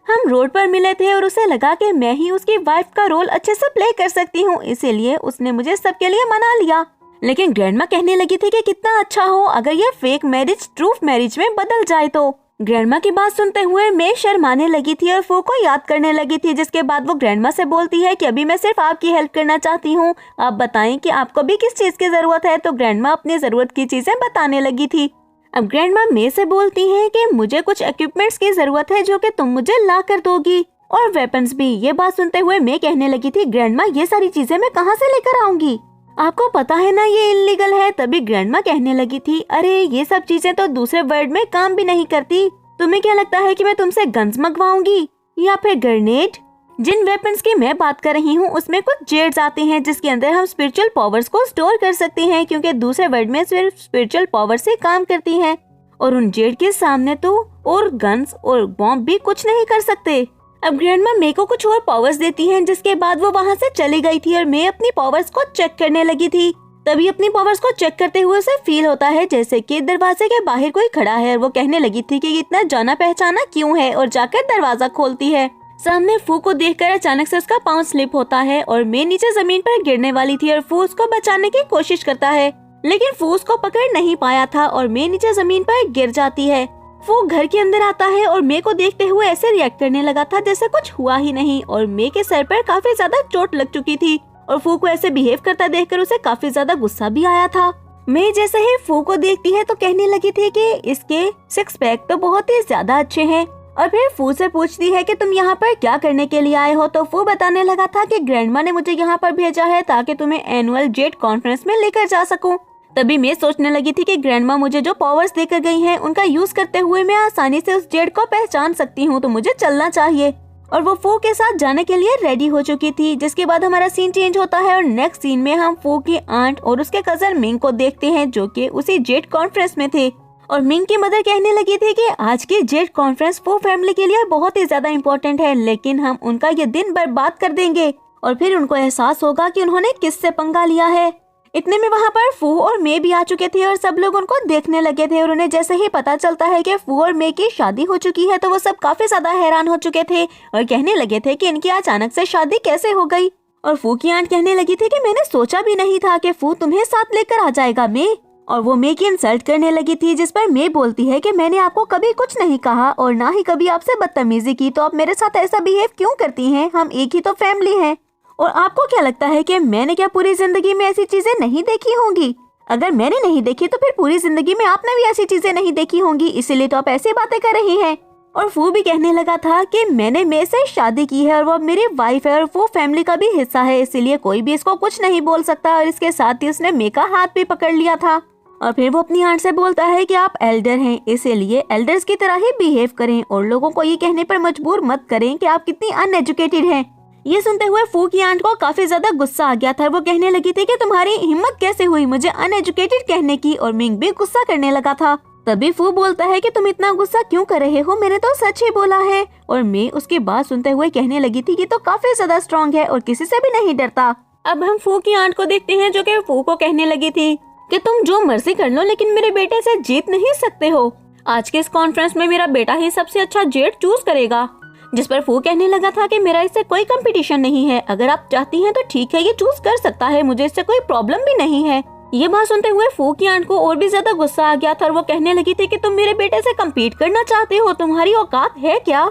हम रोड पर मिले थे और उसे लगा कि मैं ही उसकी वाइफ का रोल अच्छे से प्ले कर सकती हूँ, इसीलिए उसने मुझे सबके लिए मना लिया। लेकिन ग्रैंडमा कहने लगी थी कि कितना अच्छा हो अगर ये फेक मैरिज ट्रू मैरिज में बदल जाए तो। ग्रैंडमा की बात सुनते हुए मैं शर्माने लगी थी और फू को याद करने लगी थी, जिसके बाद वो ग्रैंडमा से बोलती है कि अभी मैं सिर्फ आपकी हेल्प करना चाहती हूँ, आप बताएं कि आपको भी किस चीज की जरूरत है। तो ग्रैंडमा अपनी जरूरत की चीजें बताने लगी थी। अब ग्रैंडमा मे से बोलती है कि मुझे कुछ इक्विपमेंट्स की जरूरत है जो कि तुम मुझे ला कर दोगी, और वेपन्स भी। ये बात सुनते हुए मैं कहने लगी थी ग्रैंडमा ये सारी चीजें मैं कहाँ से लेकर आऊंगी, आपको पता है ना ये इल्लीगल है। तभी ग्रैंडमा कहने लगी थी अरे ये सब चीजें तो दूसरे वर्ल्ड में काम भी नहीं करती, तुम्हें क्या लगता है कि मैं तुमसे गन्स मंगवाऊंगी या फिर ग्रेनेड। जिन वेपन्स की मैं बात कर रही हूँ उसमें कुछ जेड्स आते हैं जिसके अंदर हम स्पिरिचुअल पावर्स को स्टोर कर सकते हैं, क्योंकि दूसरे वर्ल्ड में सिर्फ स्पिरिचुअल पावर से काम करती हैं और उन जेड के सामने तो और गन्स और बॉम्ब भी कुछ नहीं कर सकते। अब ग्रैंडमा मे को कुछ और पावर्स देती हैं, जिसके बाद वो वहाँ से चली गई थी और मैं अपनी पावर्स को चेक करने लगी थी। तभी अपनी पावर्स को चेक करते हुए उसे फील होता है जैसे कि दरवाजे के बाहर कोई खड़ा है, और वो कहने लगी थी कि इतना जाना पहचाना क्यों है, और जाकर दरवाजा खोलती है। सामने फू को देखकर अचानक से उसका पाँव स्लिप होता है और मैं नीचे जमीन पर गिरने वाली थी और फू उसको बचाने की कोशिश करता है, लेकिन फू उसको पकड़ नहीं पाया था और मैं नीचे जमीन पर गिर जाती है। फू घर के अंदर आता है और मे को देखते हुए ऐसे रिएक्ट करने लगा था जैसे कुछ हुआ ही नहीं, और मे के सर पर काफी ज्यादा चोट लग चुकी थी और फू को ऐसे बिहेव करता देखकर उसे काफी ज्यादा गुस्सा भी आया था। मे जैसे ही फू को देखती है तो कहने लगी थी कि इसके 6 पैक तो बहुत ही ज्यादा अच्छे हैं, और फिर फू से पूछती है कि तुम यहाँ पर क्या करने के लिए आए हो। तो फू बताने लगा था कि ग्रैंडमा ने मुझे यहाँ पर भेजा है ताकि तुम्हें एनुअल जेड कॉन्फ्रेंस में लेकर जा सकूं। तभी मैं सोचने लगी थी कि ग्रैंडमा मुझे जो पावर्स देकर गई हैं उनका यूज करते हुए मैं आसानी से उस जेड को पहचान सकती हूँ, तो मुझे चलना चाहिए। और वो फू के साथ जाने के लिए रेडी हो चुकी थी, जिसके बाद हमारा सीन चेंज होता है और नेक्स्ट सीन में हम फू की आंट और उसके कजन मिंग को देखते हैं जो कि उसी जेड कॉन्फ्रेंस में थे। और मिंग की मदर कहने लगी थी कि आज की जेड कॉन्फ्रेंस फू फैमिली के लिए बहुत ही ज्यादा इम्पोर्टेंट है, लेकिन हम उनका ये दिन बर्बाद कर देंगे और फिर उनको एहसास होगा कि उन्होंने किससे पंगा लिया है। इतने में वहाँ पर फू और मे भी आ चुके थे और सब लोग उनको देखने लगे थे, और उन्हें जैसे ही पता चलता है कि फू और मे की शादी हो चुकी है तो वो सब काफी ज्यादा हैरान हो चुके थे और कहने लगे थे कि इनकी अचानक से शादी कैसे हो गई। और फू की आंट कहने लगी थी कि मैंने सोचा भी नहीं था कि फू तुम्हें साथ लेकर आ जाएगा मे। और वो मे की इंसल्ट करने लगी थी, जिस पर मे बोलती है कि मैंने आपको कभी कुछ नहीं कहा और ना ही कभी आपसे बदतमीजी की, तो आप मेरे साथ ऐसा बिहेव क्यों करती हैं, हम एक ही तो फैमिली हैं। और आपको क्या लगता है कि मैंने क्या पूरी जिंदगी में ऐसी चीजें नहीं देखी होंगी? अगर मैंने नहीं देखी तो फिर पूरी जिंदगी में आपने भी ऐसी चीजें नहीं देखी होंगी, इसीलिए तो आप ऐसी बातें कर रही हैं। और फू भी कहने लगा था कि मैंने मे से शादी की है और वो मेरी वाइफ है और वो फैमिली का भी हिस्सा है, इसीलिए कोई भी इसको कुछ नहीं बोल सकता। और इसके साथ ही उसने मे का हाथ भी पकड़ लिया था। और फिर वो अपनी आंट से बोलता है कि आप एल्डर हैं, इसीलिए एल्डर्स की तरह ही बिहेव करें और लोगों को ये कहने पर मजबूर मत करें कि आप कितनी अनएजुकेटेड हैं। ये सुनते हुए फू की आंट को काफी ज्यादा गुस्सा आ गया था। वो कहने लगी थी कि तुम्हारी हिम्मत कैसे हुई मुझे अनएजुकेटेड कहने की, और मिंग भी गुस्सा करने लगा था। तभी फू बोलता है कि तुम इतना गुस्सा क्यों कर रहे हो, मैंने तो सच ही बोला है। और मैं उसकी बात सुनते हुए कहने लगी थी कि तो काफी ज्यादा स्ट्रॉन्ग है और किसी से भी नहीं डरता। अब हम फू की आंट को देखते हैं जो कि फू को कहने लगी थी कि तुम जो मर्जी कर लो लेकिन मेरे बेटे से जीत नहीं सकते हो। आज के इस कॉन्फ्रेंस में मेरा बेटा ही सबसे अच्छा जेड चूज करेगा। जिस पर फू कहने लगा था कि मेरा इससे कोई कंपटीशन नहीं है, अगर आप चाहती हैं तो ठीक है ये चूज कर सकता है, मुझे इससे कोई प्रॉब्लम भी नहीं है। ये बात सुनते हुए फू की आंट को और भी ज्यादा गुस्सा आ गया था और वो कहने लगी थी कि तुम मेरे बेटे से कम्पीट करना चाहते हो, तुम्हारी औकात है क्या?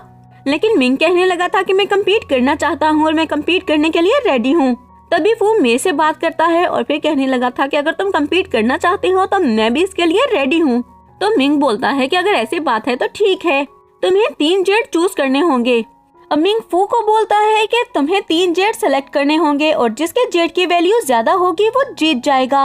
लेकिन मिंग कहने लगा था कि मैं कम्पीट करना चाहता हूँ और मैं कम्पीट करने के लिए रेडी हूँ। तभी फू मे से बात करता है और फिर कहने लगा था कि अगर तुम कम्पीट करना चाहते हो तो मैं भी इसके लिए रेडी हूँ। तो मिंग बोलता है कि अगर ऐसी बात है तो ठीक है, तुम्हें 3 जेड चूज करने होंगे। अब मिंग फू को बोलता है कि तुम्हें 3 जेड सेलेक्ट करने होंगे और जिसके जेड की वैल्यू ज्यादा होगी वो जीत जाएगा।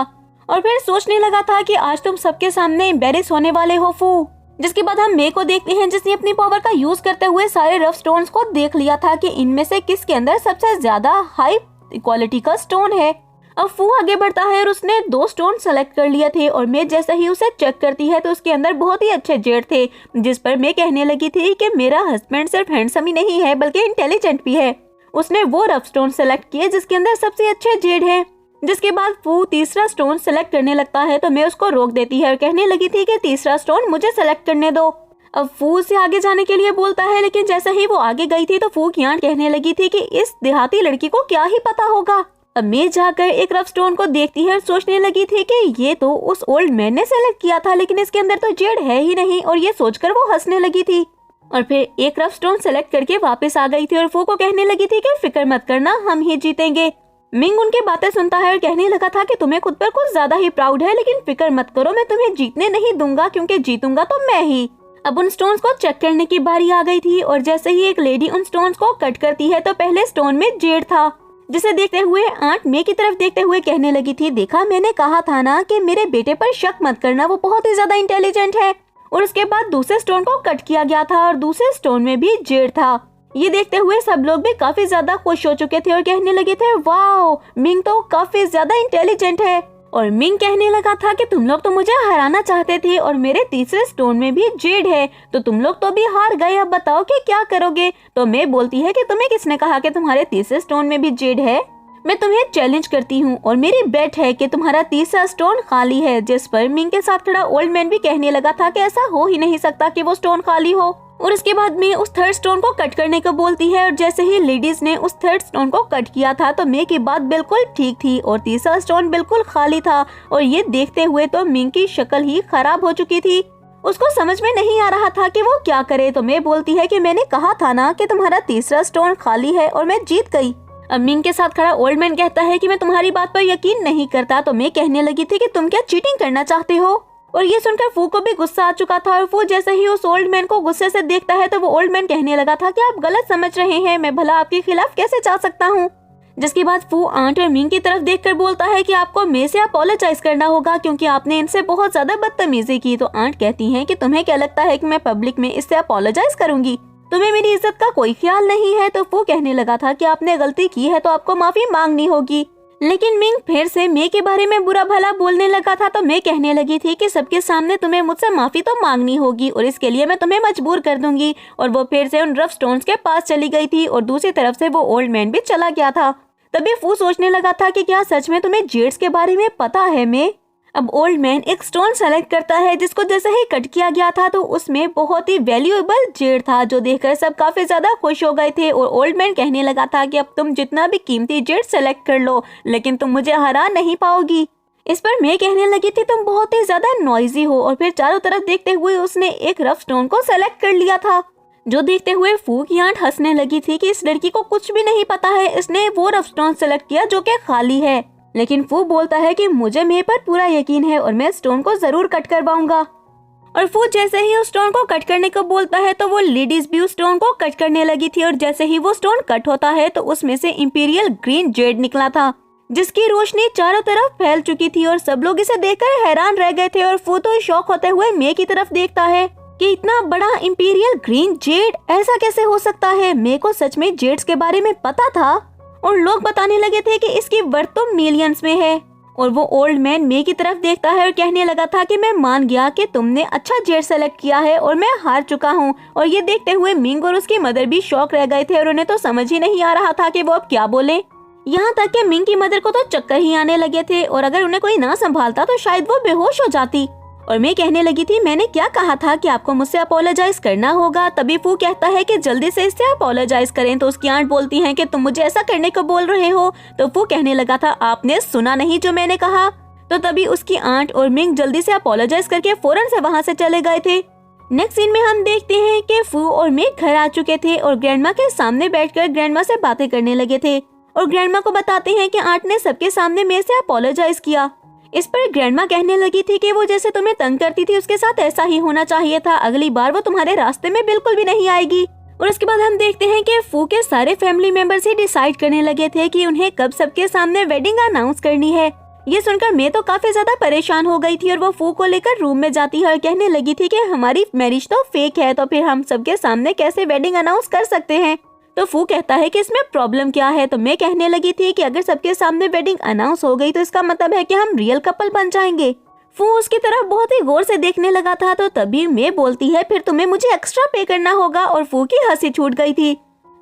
और फिर सोचने लगा था कि आज तुम सबके सामने एम्बेरस होने वाले हो फू। जिसके बाद हम मे को देखते हैं जिसने अपनी पावर का यूज करते हुए सारे रफ स्टोन्स को देख लिया था कि इनमें से किसके अंदर सबसे ज्यादा हाई क्वालिटी का स्टोन है। अब फू आगे बढ़ता है और उसने 2 स्टोन सेलेक्ट कर लिए थे और मे जैसे ही उसे चेक करती है तो उसके अंदर बहुत ही अच्छे जेड थे, जिस पर मे कहने लगी थी कि मेरा हस्बैंड सिर्फ हैंडसम ही नहीं है बल्कि इंटेलिजेंट भी है। उसने वो रफ स्टोन सेलेक्ट किए जिसके अंदर सबसे अच्छे जेड है। जिसके बाद फू तीसरा स्टोन सेलेक्ट करने लगता है तो मैं उसको रोक देती है और कहने लगी थी कि तीसरा स्टोन मुझे सेलेक्ट करने दो। अब फू से आगे जाने के लिए बोलता है, लेकिन जैसे ही वो आगे गई थी तो फू की आंट कहने लगी थी कि इस देहाती लड़की को क्या ही पता होगा। अब मैं जाकर एक रफ स्टोन को देखती है और सोचने लगी थी कि ये तो उस ओल्ड मैन ने सेलेक्ट किया था, लेकिन इसके अंदर तो जेड है ही नहीं, और ये सोचकर वो हंसने लगी थी। और फिर एक रफ स्टोन सेलेक्ट करके वापस आ गई थी और फू को कहने लगी थी कि फिक्र मत करना, हम ही जीतेंगे। मिंग उनकी बातें सुनता है और कहने लगा था कि तुम्हें खुद पर कुछ ज्यादा ही प्राउड है, लेकिन फिक्र मत करो, मैं तुम्हें जीतने नहीं दूंगा क्योंकि जीतूंगा तो मैं ही। अब उन स्टोन्स को चेक करने की बारी आ गई थी और जैसे ही एक लेडी उन स्टोन्स को कट करती है तो पहले स्टोन में जेड था, जिसे देखते हुए आंट मे की तरफ देखते हुए कहने लगी थी, देखा मैंने कहा था ना कि मेरे बेटे पर शक मत करना, वो बहुत ही ज्यादा इंटेलिजेंट है। और उसके बाद दूसरे स्टोन को कट किया गया था और दूसरे स्टोन में भी जेड था। ये देखते हुए सब लोग भी काफी ज्यादा खुश हो चुके थे और कहने लगे थे, वाओ मिंग तो काफी ज्यादा इंटेलिजेंट है। और मिंग कहने लगा था कि तुम लोग तो मुझे हराना चाहते थे और मेरे तीसरे स्टोन में भी जेड है, तो तुम लोग तो भी हार गए, अब बताओ कि क्या करोगे। तो मैं बोलती है कि तुम्हें किसने कहा कि तुम्हारे तीसरे स्टोन में भी जेड है। मैं तुम्हें चैलेंज करती हूँ और मेरी बेट है कि तुम्हारा तीसरा स्टोन खाली है। जिस पर मिंग के साथ खड़ा ओल्ड मैन भी कहने लगा था कि ऐसा हो ही नहीं सकता कि वो स्टोन खाली हो। और उसके बाद में उस थर्ड स्टोन को कट करने को बोलती है और जैसे ही लेडीज ने उस थर्ड स्टोन को कट किया था तो मे की बात बिल्कुल ठीक थी और तीसरा स्टोन बिल्कुल खाली था। और ये देखते हुए तो मिंग की शक्ल ही खराब हो चुकी थी, उसको समझ में नहीं आ रहा था कि वो क्या करे। तो मे बोलती है कि मैंने कहा था ना कि तुम्हारा तीसरा स्टोन खाली है और मैं जीत गई। अब मिंग के साथ खड़ा ओल्ड मैन कहता है कि मैं तुम्हारी बात पर यकीन नहीं करता। तो मे कहने लगी थी कि तुम क्या चीटिंग करना चाहते हो। और ये सुनकर फू को भी गुस्सा आ चुका था और फू जैसे ही उस ओल्ड मैन को गुस्से से देखता है तो वो ओल्ड मैन कहने लगा था कि आप गलत समझ रहे हैं, मैं भला आपके खिलाफ कैसे जा सकता हूँ। जिसके बाद फू आंट और मिंग की तरफ देखकर बोलता है कि आपको मे से अपोलोजाइज करना होगा क्योंकि आपने इनसे बहुत ज्यादा बदतमीजी की। तो आंट कहती हैं कि तुम्हें क्या लगता है कि मैं पब्लिक में इससे अपोलोजाइज करूंगी, तुम्हें मेरी इज्जत का कोई ख्याल नहीं है। तो फू कहने लगा था कि आपने गलती की है तो आपको माफी मांगनी होगी। लेकिन मिंग फिर से मे के बारे में बुरा भला बोलने लगा था तो मे कहने लगी थी कि सबके सामने तुम्हें मुझसे माफी तो मांगनी होगी और इसके लिए मैं तुम्हें मजबूर कर दूंगी। और वो फिर से उन रफ स्टोन्स के पास चली गई थी और दूसरी तरफ से वो ओल्ड मैन भी चला गया था। तभी फू सोचने लगा था कि क्या सच में तुम्हें जेड्स के बारे में पता है मे। अब ओल्ड मैन एक स्टोन सेलेक्ट करता है जिसको जैसे ही कट किया गया था तो उसमें बहुत ही वैल्यूएबल जेड था, जो देखकर सब काफी ज्यादा खुश हो गए थे। और ओल्ड मैन कहने लगा था कि अब तुम जितना भी कीमती जेड सेलेक्ट कर लो लेकिन तुम मुझे हरा नहीं पाओगी। इस पर मैं कहने लगी थी तुम बहुत ही ज्यादा नॉइजी हो। और फिर चारों तरफ देखते हुए उसने एक रफ स्टोन को सेलेक्ट कर लिया था, जो देखते हुए फू की आंट हंसने लगी थी कि इस लड़की को कुछ भी नहीं पता है, इसने वो रफ स्टोन सेलेक्ट किया जो कि खाली है। लेकिन फू बोलता है कि मुझे मे पर पूरा यकीन है और मैं स्टोन को जरूर कट करवाऊंगा। और फू जैसे ही उस स्टोन को कट करने को बोलता है तो वो लेडीज भी उस स्टोन को कट करने लगी थी और जैसे ही वो स्टोन कट होता है तो उसमें से इंपीरियल ग्रीन जेड निकला था, जिसकी रोशनी चारों तरफ फैल चुकी थी और सब लोग इसे देखकर हैरान रह गए थे। और फू तो शॉक होते हुए मे की तरफ देखता है कि इतना बड़ा इंपीरियल ग्रीन जेड ऐसा कैसे हो सकता है। मे को सच में जेड्स के बारे में पता था और लोग बताने लगे थे कि इसकी वर्थ तो मिलियंस में है। और वो ओल्ड मैन मे की तरफ देखता है और कहने लगा था कि मैं मान गया कि तुमने अच्छा जेड सेलेक्ट किया है और मैं हार चुका हूँ। और ये देखते हुए मिंग और उसकी मदर भी शॉक रह गए थे और उन्हें तो समझ ही नहीं आ रहा था कि वो अब क्या बोले। यहाँ तक कि मिंग की मदर को तो चक्कर ही आने लगे थे और अगर उन्हें कोई ना संभालता तो शायद वो बेहोश हो जाती। और मैं कहने लगी थी मैंने क्या कहा था कि आपको मुझसे अपोलोजाइज करना होगा। तभी फू कहता है कि जल्दी से इससे अपोलोजाइज करें। तो उसकी आंट बोलती हैं कि तुम मुझे ऐसा करने को बोल रहे हो। तो फू कहने लगा था आपने सुना नहीं जो मैंने कहा। तो तभी उसकी आंट और मिंग जल्दी से अपोलोजाइज करके फौरन से वहाँ से चले गए थे। नेक्स्ट सीन में हम देखते हैं कि फू और मिंग घर आ चुके थे और ग्रैंडमा के सामने बैठकर ग्रैंडमा से बातें करने लगे थे और ग्रैंडमा को बताते हैं कि आंट ने सबके सामने मेरे से अपोलोजाइज किया। इस पर ग्रैंडमा कहने लगी थी कि वो जैसे तुम्हें तंग करती थी उसके साथ ऐसा ही होना चाहिए था, अगली बार वो तुम्हारे रास्ते में बिल्कुल भी नहीं आएगी। और उसके बाद हम देखते हैं कि फू के सारे फैमिली मेंबर्स ही डिसाइड करने लगे थे कि उन्हें कब सबके सामने वेडिंग अनाउंस करनी है। ये सुनकर मैं तो काफी ज्यादा परेशान हो गई थी और वो फू को लेकर रूम में जाती है और कहने लगी थी कि हमारी मैरिज तो फेक है, तो फिर हम सबके सामने कैसे वेडिंग अनाउंस कर सकते हैं। तो फू कहता है कि इसमें प्रॉब्लम क्या है। तो मैं कहने लगी थी कि अगर सबके सामने वेडिंग अनाउंस हो गई तो इसका मतलब है कि हम रियल कपल बन जाएंगे। फू उसकी तरफ बहुत ही गौर से देखने लगा था। तो तभी मैं बोलती है फिर तुम्हें मुझे एक्स्ट्रा पे करना होगा, और फू की हंसी छूट गई थी।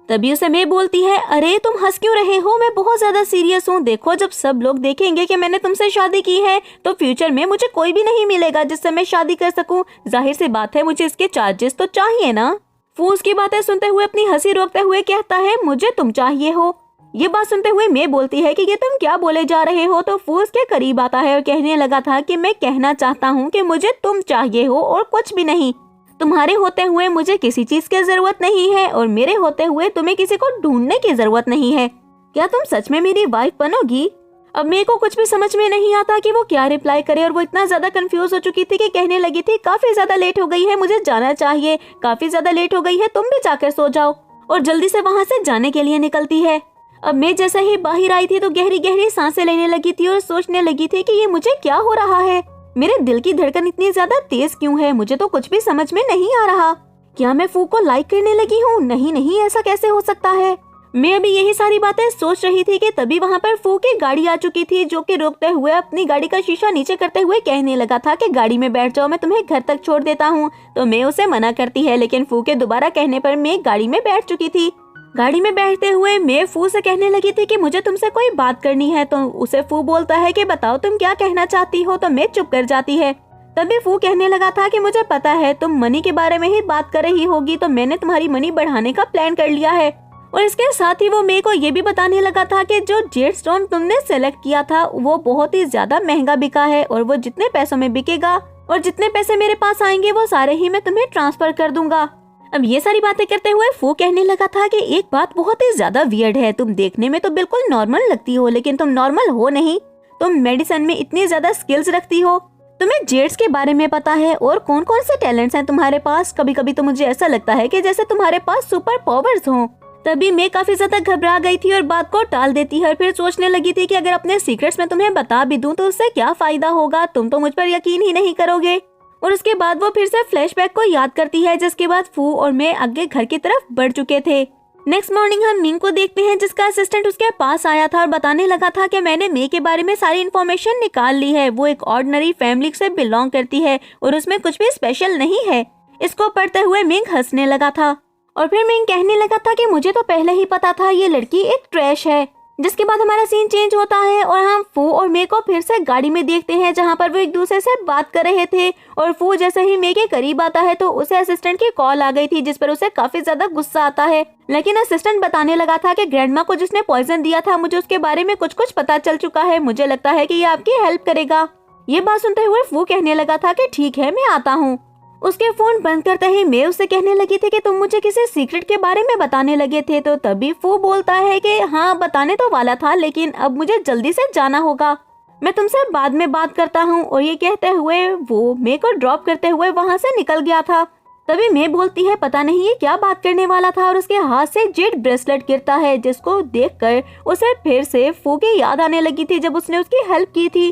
तभी उसे मैं बोलती है अरे तुम हंस क्यों रहे हो, मैं बहुत ज्यादा सीरियस हूँ। देखो जब सब लोग देखेंगे कि मैंने तुमसे शादी की है तो फ्यूचर में मुझे कोई भी नहीं मिलेगा जिससे मैं शादी कर सकूँ। जाहिर सी बात है मुझे इसके चार्जेस तो चाहिए ना। फू उसकी बातें सुनते हुए अपनी हंसी रोकते हुए कहता है मुझे तुम चाहिए हो। ये बात सुनते हुए मैं बोलती है कि ये तुम क्या बोले जा रहे हो। तो फू उसके करीब आता है और कहने लगा था कि मैं कहना चाहता हूँ कि मुझे तुम चाहिए हो और कुछ भी नहीं। तुम्हारे होते हुए मुझे किसी चीज की जरूरत नहीं है और मेरे होते हुए तुम्हें किसी को ढूंढने की जरूरत नहीं है। क्या तुम सच में मेरी वाइफ बनोगी? अब मेरे को कुछ भी समझ में नहीं आता कि वो क्या रिप्लाई करे, और वो इतना ज्यादा कंफ्यूज हो चुकी थी कि कहने लगी थी काफी ज्यादा लेट हो गई है, मुझे जाना चाहिए, काफी ज्यादा लेट हो गई है, तुम भी जाकर सो जाओ। और जल्दी से वहाँ से जाने के लिए निकलती है। अब मैं जैसे ही बाहर आई थी तो गहरी गहरी सांसें लेने लगी थी और सोचने लगी थी कि ये मुझे क्या हो रहा है, मेरे दिल की धड़कन इतनी ज्यादा तेज क्यों है, मुझे तो कुछ भी समझ में नहीं आ रहा। क्या मैं फू को लाइक करने लगी हूँ? नहीं नहीं, ऐसा कैसे हो सकता है। मैं अभी यही सारी बातें सोच रही थी कि तभी वहाँ पर फू की गाड़ी आ चुकी थी, जो कि रोकते हुए अपनी गाड़ी का शीशा नीचे करते हुए कहने लगा था कि गाड़ी में बैठ जाओ, मैं तुम्हें घर तक छोड़ देता हूँ। तो मैं उसे मना करती है, लेकिन फू के दोबारा कहने पर मैं गाड़ी में बैठ चुकी थी। गाड़ी में बैठते हुए मैं फू से कहने लगी थी कि मुझे तुमसे कोई बात करनी है। तो उसे फू बोलता है कि बताओ तुम क्या कहना चाहती हो। तो मैं चुप कर जाती है। तभी फू कहने लगा था कि मुझे पता है तुम मनी के बारे में ही बात कर रही होगी, तो मैंने तुम्हारी मनी बढ़ाने का प्लान कर लिया है। और इसके साथ ही वो मेरे को ये भी बताने लगा था कि जो जेड स्टोन तुमने सेलेक्ट किया था वो बहुत ही ज्यादा महंगा बिका है, और वो जितने पैसों में बिकेगा और जितने पैसे मेरे पास आएंगे वो सारे ही मैं तुम्हें ट्रांसफर कर दूंगा। अब ये सारी बातें करते हुए फू कहने लगा था कि एक बात बहुत ही ज्यादा वियर्ड है, तुम देखने में तो बिल्कुल नॉर्मल लगती हो लेकिन तुम नॉर्मल हो नहीं। तुम मेडिसिन में इतनी ज्यादा स्किल्स रखती हो, तुम्हें जेड्स के बारे में पता है और कौन कौन से टैलेंट्स हैं तुम्हारे पास। कभी कभी तो मुझे ऐसा लगता है कि जैसे तुम्हारे पास सुपर पावर्स हों। तभी मैं काफी ज्यादा घबरा गई थी और बात को टाल देती है। फिर सोचने लगी थी कि अगर अपने सीक्रेट्स में तुम्हें बता भी दूं तो उससे क्या फायदा होगा, तुम तो मुझ पर यकीन ही नहीं करोगे। और उसके बाद वो फिर से फ्लैशबैक को याद करती है, जिसके बाद फू और मैं आगे घर की तरफ बढ़ चुके थे। नेक्स्ट मॉर्निंग हम मिंग को देखते हैं, जिसका असिस्टेंट उसके पास आया था और बताने लगा था कि मैंने मे के बारे में सारी इन्फॉर्मेशन निकाल ली है। वो एक ऑर्डिनरी फैमिली से बिलोंग करती है और उसमें कुछ भी स्पेशल नहीं है। इसको पढ़ते हुए मिंग हंसने लगा था और फिर मिंग कहने लगा था कि मुझे तो पहले ही पता था ये लड़की एक ट्रैश है। जिसके बाद हमारा सीन चेंज होता है और हम फू और मे को फिर से गाड़ी में देखते हैं, जहाँ पर वो एक दूसरे से बात कर रहे थे। और फू जैसे ही मे के करीब आता है तो उसे असिस्टेंट की कॉल आ गई थी, जिस पर उसे काफी ज्यादा गुस्सा आता है। लेकिन असिस्टेंट बताने लगा था कि ग्रैंडमा को जिसने पॉइजन दिया था मुझे उसके बारे में कुछ कुछ पता चल चुका है, मुझे लगता है कि ये आपकी हेल्प करेगा। ये बात सुनते हुए फू कहने लगा था कि ठीक है मैं आता हूँ। उसके फोन बंद करते ही मैं उससे कहने लगी थी कि तुम मुझे किसी सीक्रेट के बारे में बताने लगे थे। तो तभी फू बोलता है कि हाँ बताने तो वाला था, लेकिन अब मुझे जल्दी से जाना होगा, मैं तुमसे बाद में बात करता हूँ। और ये कहते हुए वो मे को ड्रॉप करते हुए वहाँ से निकल गया था। तभी मैं बोलती है पता नहीं ये क्या बात करने वाला था, और उसके हाथ से जेड ब्रेसलेट गिरता है, जिसको देखकर उसे फिर से फू की याद आने लगी थी जब उसने उसकी हेल्प की थी,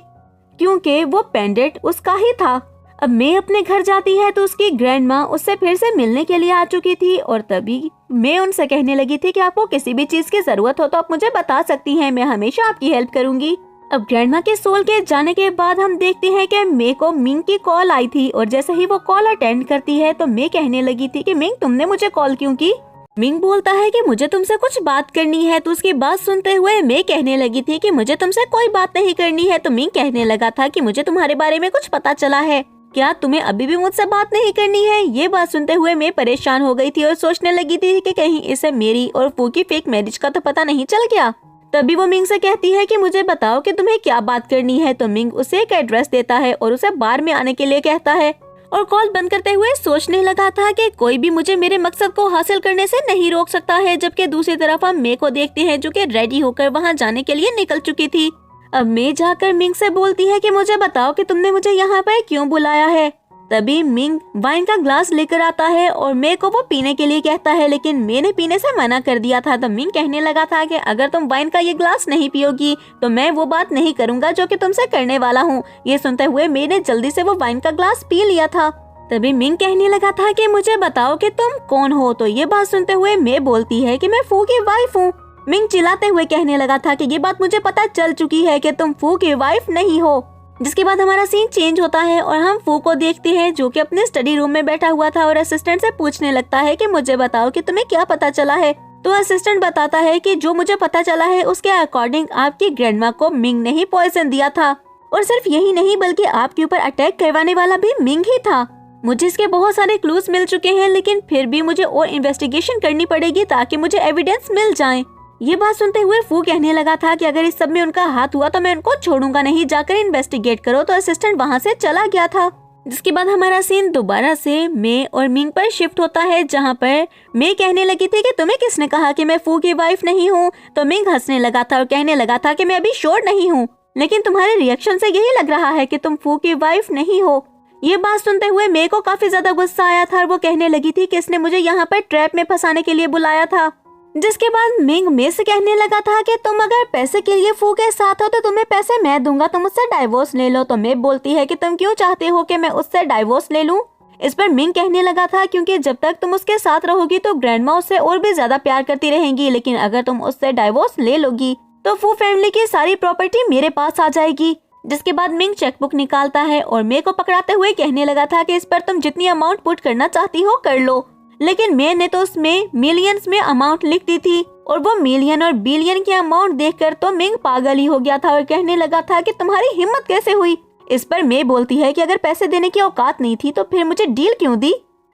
क्योंकि वो पेंडेंट उसका ही था। अब मैं अपने घर जाती है तो उसकी ग्रैंडमा उससे फिर से मिलने के लिए आ चुकी थी। और तभी मैं उनसे कहने लगी थी कि आपको किसी भी चीज की जरूरत हो तो आप मुझे बता सकती हैं, मैं हमेशा आपकी हेल्प करूंगी। अब ग्रैंडमा के सोल के जाने के बाद हम देखते हैं कि मे को मिंग की कॉल आई थी, और जैसे ही वो कॉल अटेंड करती है तो मैं कहने लगी थी कि मिंग तुमने मुझे कॉल क्यों की। मिंग बोलता है कि मुझे तुमसे कुछ बात करनी है। तो उसकी बात सुनते हुए मैं कहने लगी थी कि मुझे तुमसे कोई बात नहीं करनी है। तो मिंग कहने लगा था कि मुझे तुम्हारे बारे में कुछ पता चला है, क्या तुम्हें अभी भी मुझसे बात नहीं करनी है। ये बात सुनते हुए मैं परेशान हो गई थी और सोचने लगी थी कि कहीं इसे मेरी और फू की फेक मैरिज का तो पता नहीं चल गया। तभी वो मिंग से कहती है कि मुझे बताओ कि तुम्हें क्या बात करनी है। तो मिंग उसे एक एड्रेस देता है और उसे बार में आने के लिए कहता है, और कॉल बंद करते हुए सोचने लगा था कि कोई भी मुझे मेरे मकसद को हासिल करने से नहीं रोक सकता है। जबकि दूसरी तरफ हम मे को देखते हैं जो कि रेडी होकर वहाँ जाने के लिए निकल चुकी थी। अब मैं जाकर मिंग से बोलती है कि मुझे बताओ कि तुमने मुझे यहाँ पर क्यों बुलाया है। तभी मिंग वाइन का ग्लास लेकर आता है और मे को वो पीने के लिए कहता है, लेकिन मे ने पीने से मना कर दिया था। तो मिंग कहने लगा था कि अगर तुम वाइन का ये ग्लास नहीं पियोगी तो मैं वो बात नहीं करूंगा जो कि तुमसे करने वाला हूँ। ये सुनते हुए मे ने जल्दी से वो वाइन का ग्लास पी लिया था। तभी मिंग कहने लगा था कि मुझे बताओ कि तुम कौन हो। तो ये बात सुनते हुए मे बोलती है कि मैं फू की वाइफ हूँ। मिंग चिल्लाते हुए कहने लगा था कि ये बात मुझे पता चल चुकी है कि तुम फू की वाइफ नहीं हो। जिसके बाद हमारा सीन चेंज होता है और हम फू को देखते हैं जो कि अपने स्टडी रूम में बैठा हुआ था और असिस्टेंट से पूछने लगता है कि मुझे बताओ कि तुम्हें क्या पता चला है। तो असिस्टेंट बताता है कि जो मुझे पता चला है उसके अकॉर्डिंग आपकी ग्रैंडमा को मिंग ने ही पॉइजन दिया था, और सिर्फ यही नहीं बल्कि आपके ऊपर अटैक करवाने वाला भी मिंग ही था। मुझे इसके बहुत सारे क्लूज मिल चुके हैं, लेकिन फिर भी मुझे और इन्वेस्टिगेशन करनी पड़ेगी ताकि मुझे एविडेंस मिल जाए। ये बात सुनते हुए फू कहने लगा था कि अगर इस सब में उनका हाथ हुआ तो मैं उनको छोड़ूंगा नहीं, जाकर इन्वेस्टिगेट करो। तो असिस्टेंट वहाँ से चला गया था। जिसके बाद हमारा सीन दोबारा से मे और मिंग पर शिफ्ट होता है, जहाँ पर मे कहने लगी थी कि तुम्हें किसने कहा कि मैं फू की वाइफ नहीं हूँ। तो मिंग हंसने लगा था और कहने लगा था कि मैं अभी श्योर नहीं हूँ, लेकिन तुम्हारे रिएक्शन से यही लग रहा है कि तुम फू की वाइफ नहीं हो। ये बात सुनते हुए मे को काफी ज्यादा गुस्सा आया था और वो कहने लगी थी कि इसने मुझे यहाँ पर ट्रैप में फंसाने के लिए बुलाया था। जिसके बाद मिंग मे से कहने लगा था कि तुम अगर पैसे के लिए फू के साथ हो तो तुम्हें पैसे मैं दूंगा, तुम उससे डाइवोर्स ले लो। तो मे बोलती है कि तुम क्यों चाहते हो कि मैं उससे डाइवोर्स ले लूं। इस पर मिंग कहने लगा था क्योंकि जब तक तुम उसके साथ रहोगी तो ग्रैंडमा उससे और भी ज्यादा प्यार करती रहेंगी, लेकिन अगर तुम उससे डाइवोर्स ले लोगी तो फू फैमिली की सारी प्रॉपर्टी मेरे पास आ जाएगी। जिसके बाद मिंग चेकबुक निकालता है और मे को पकड़ाते हुए कहने लगा था कि इस पर तुम जितनी अमाउंट पुट करना चाहती हो कर लो। लेकिन मे ने तो उसमें मिलियंस में अमाउंट लिख दी थी, और वो मिलियन और बिलियन की अमाउंट देखकर तो मिंग पागल ही हो गया था और कहने लगा था कि तुम्हारी हिम्मत कैसे हुई। इस पर मे बोलती है कि अगर पैसे देने की औकात नहीं थी तो फिर मुझे डील क्यों दी।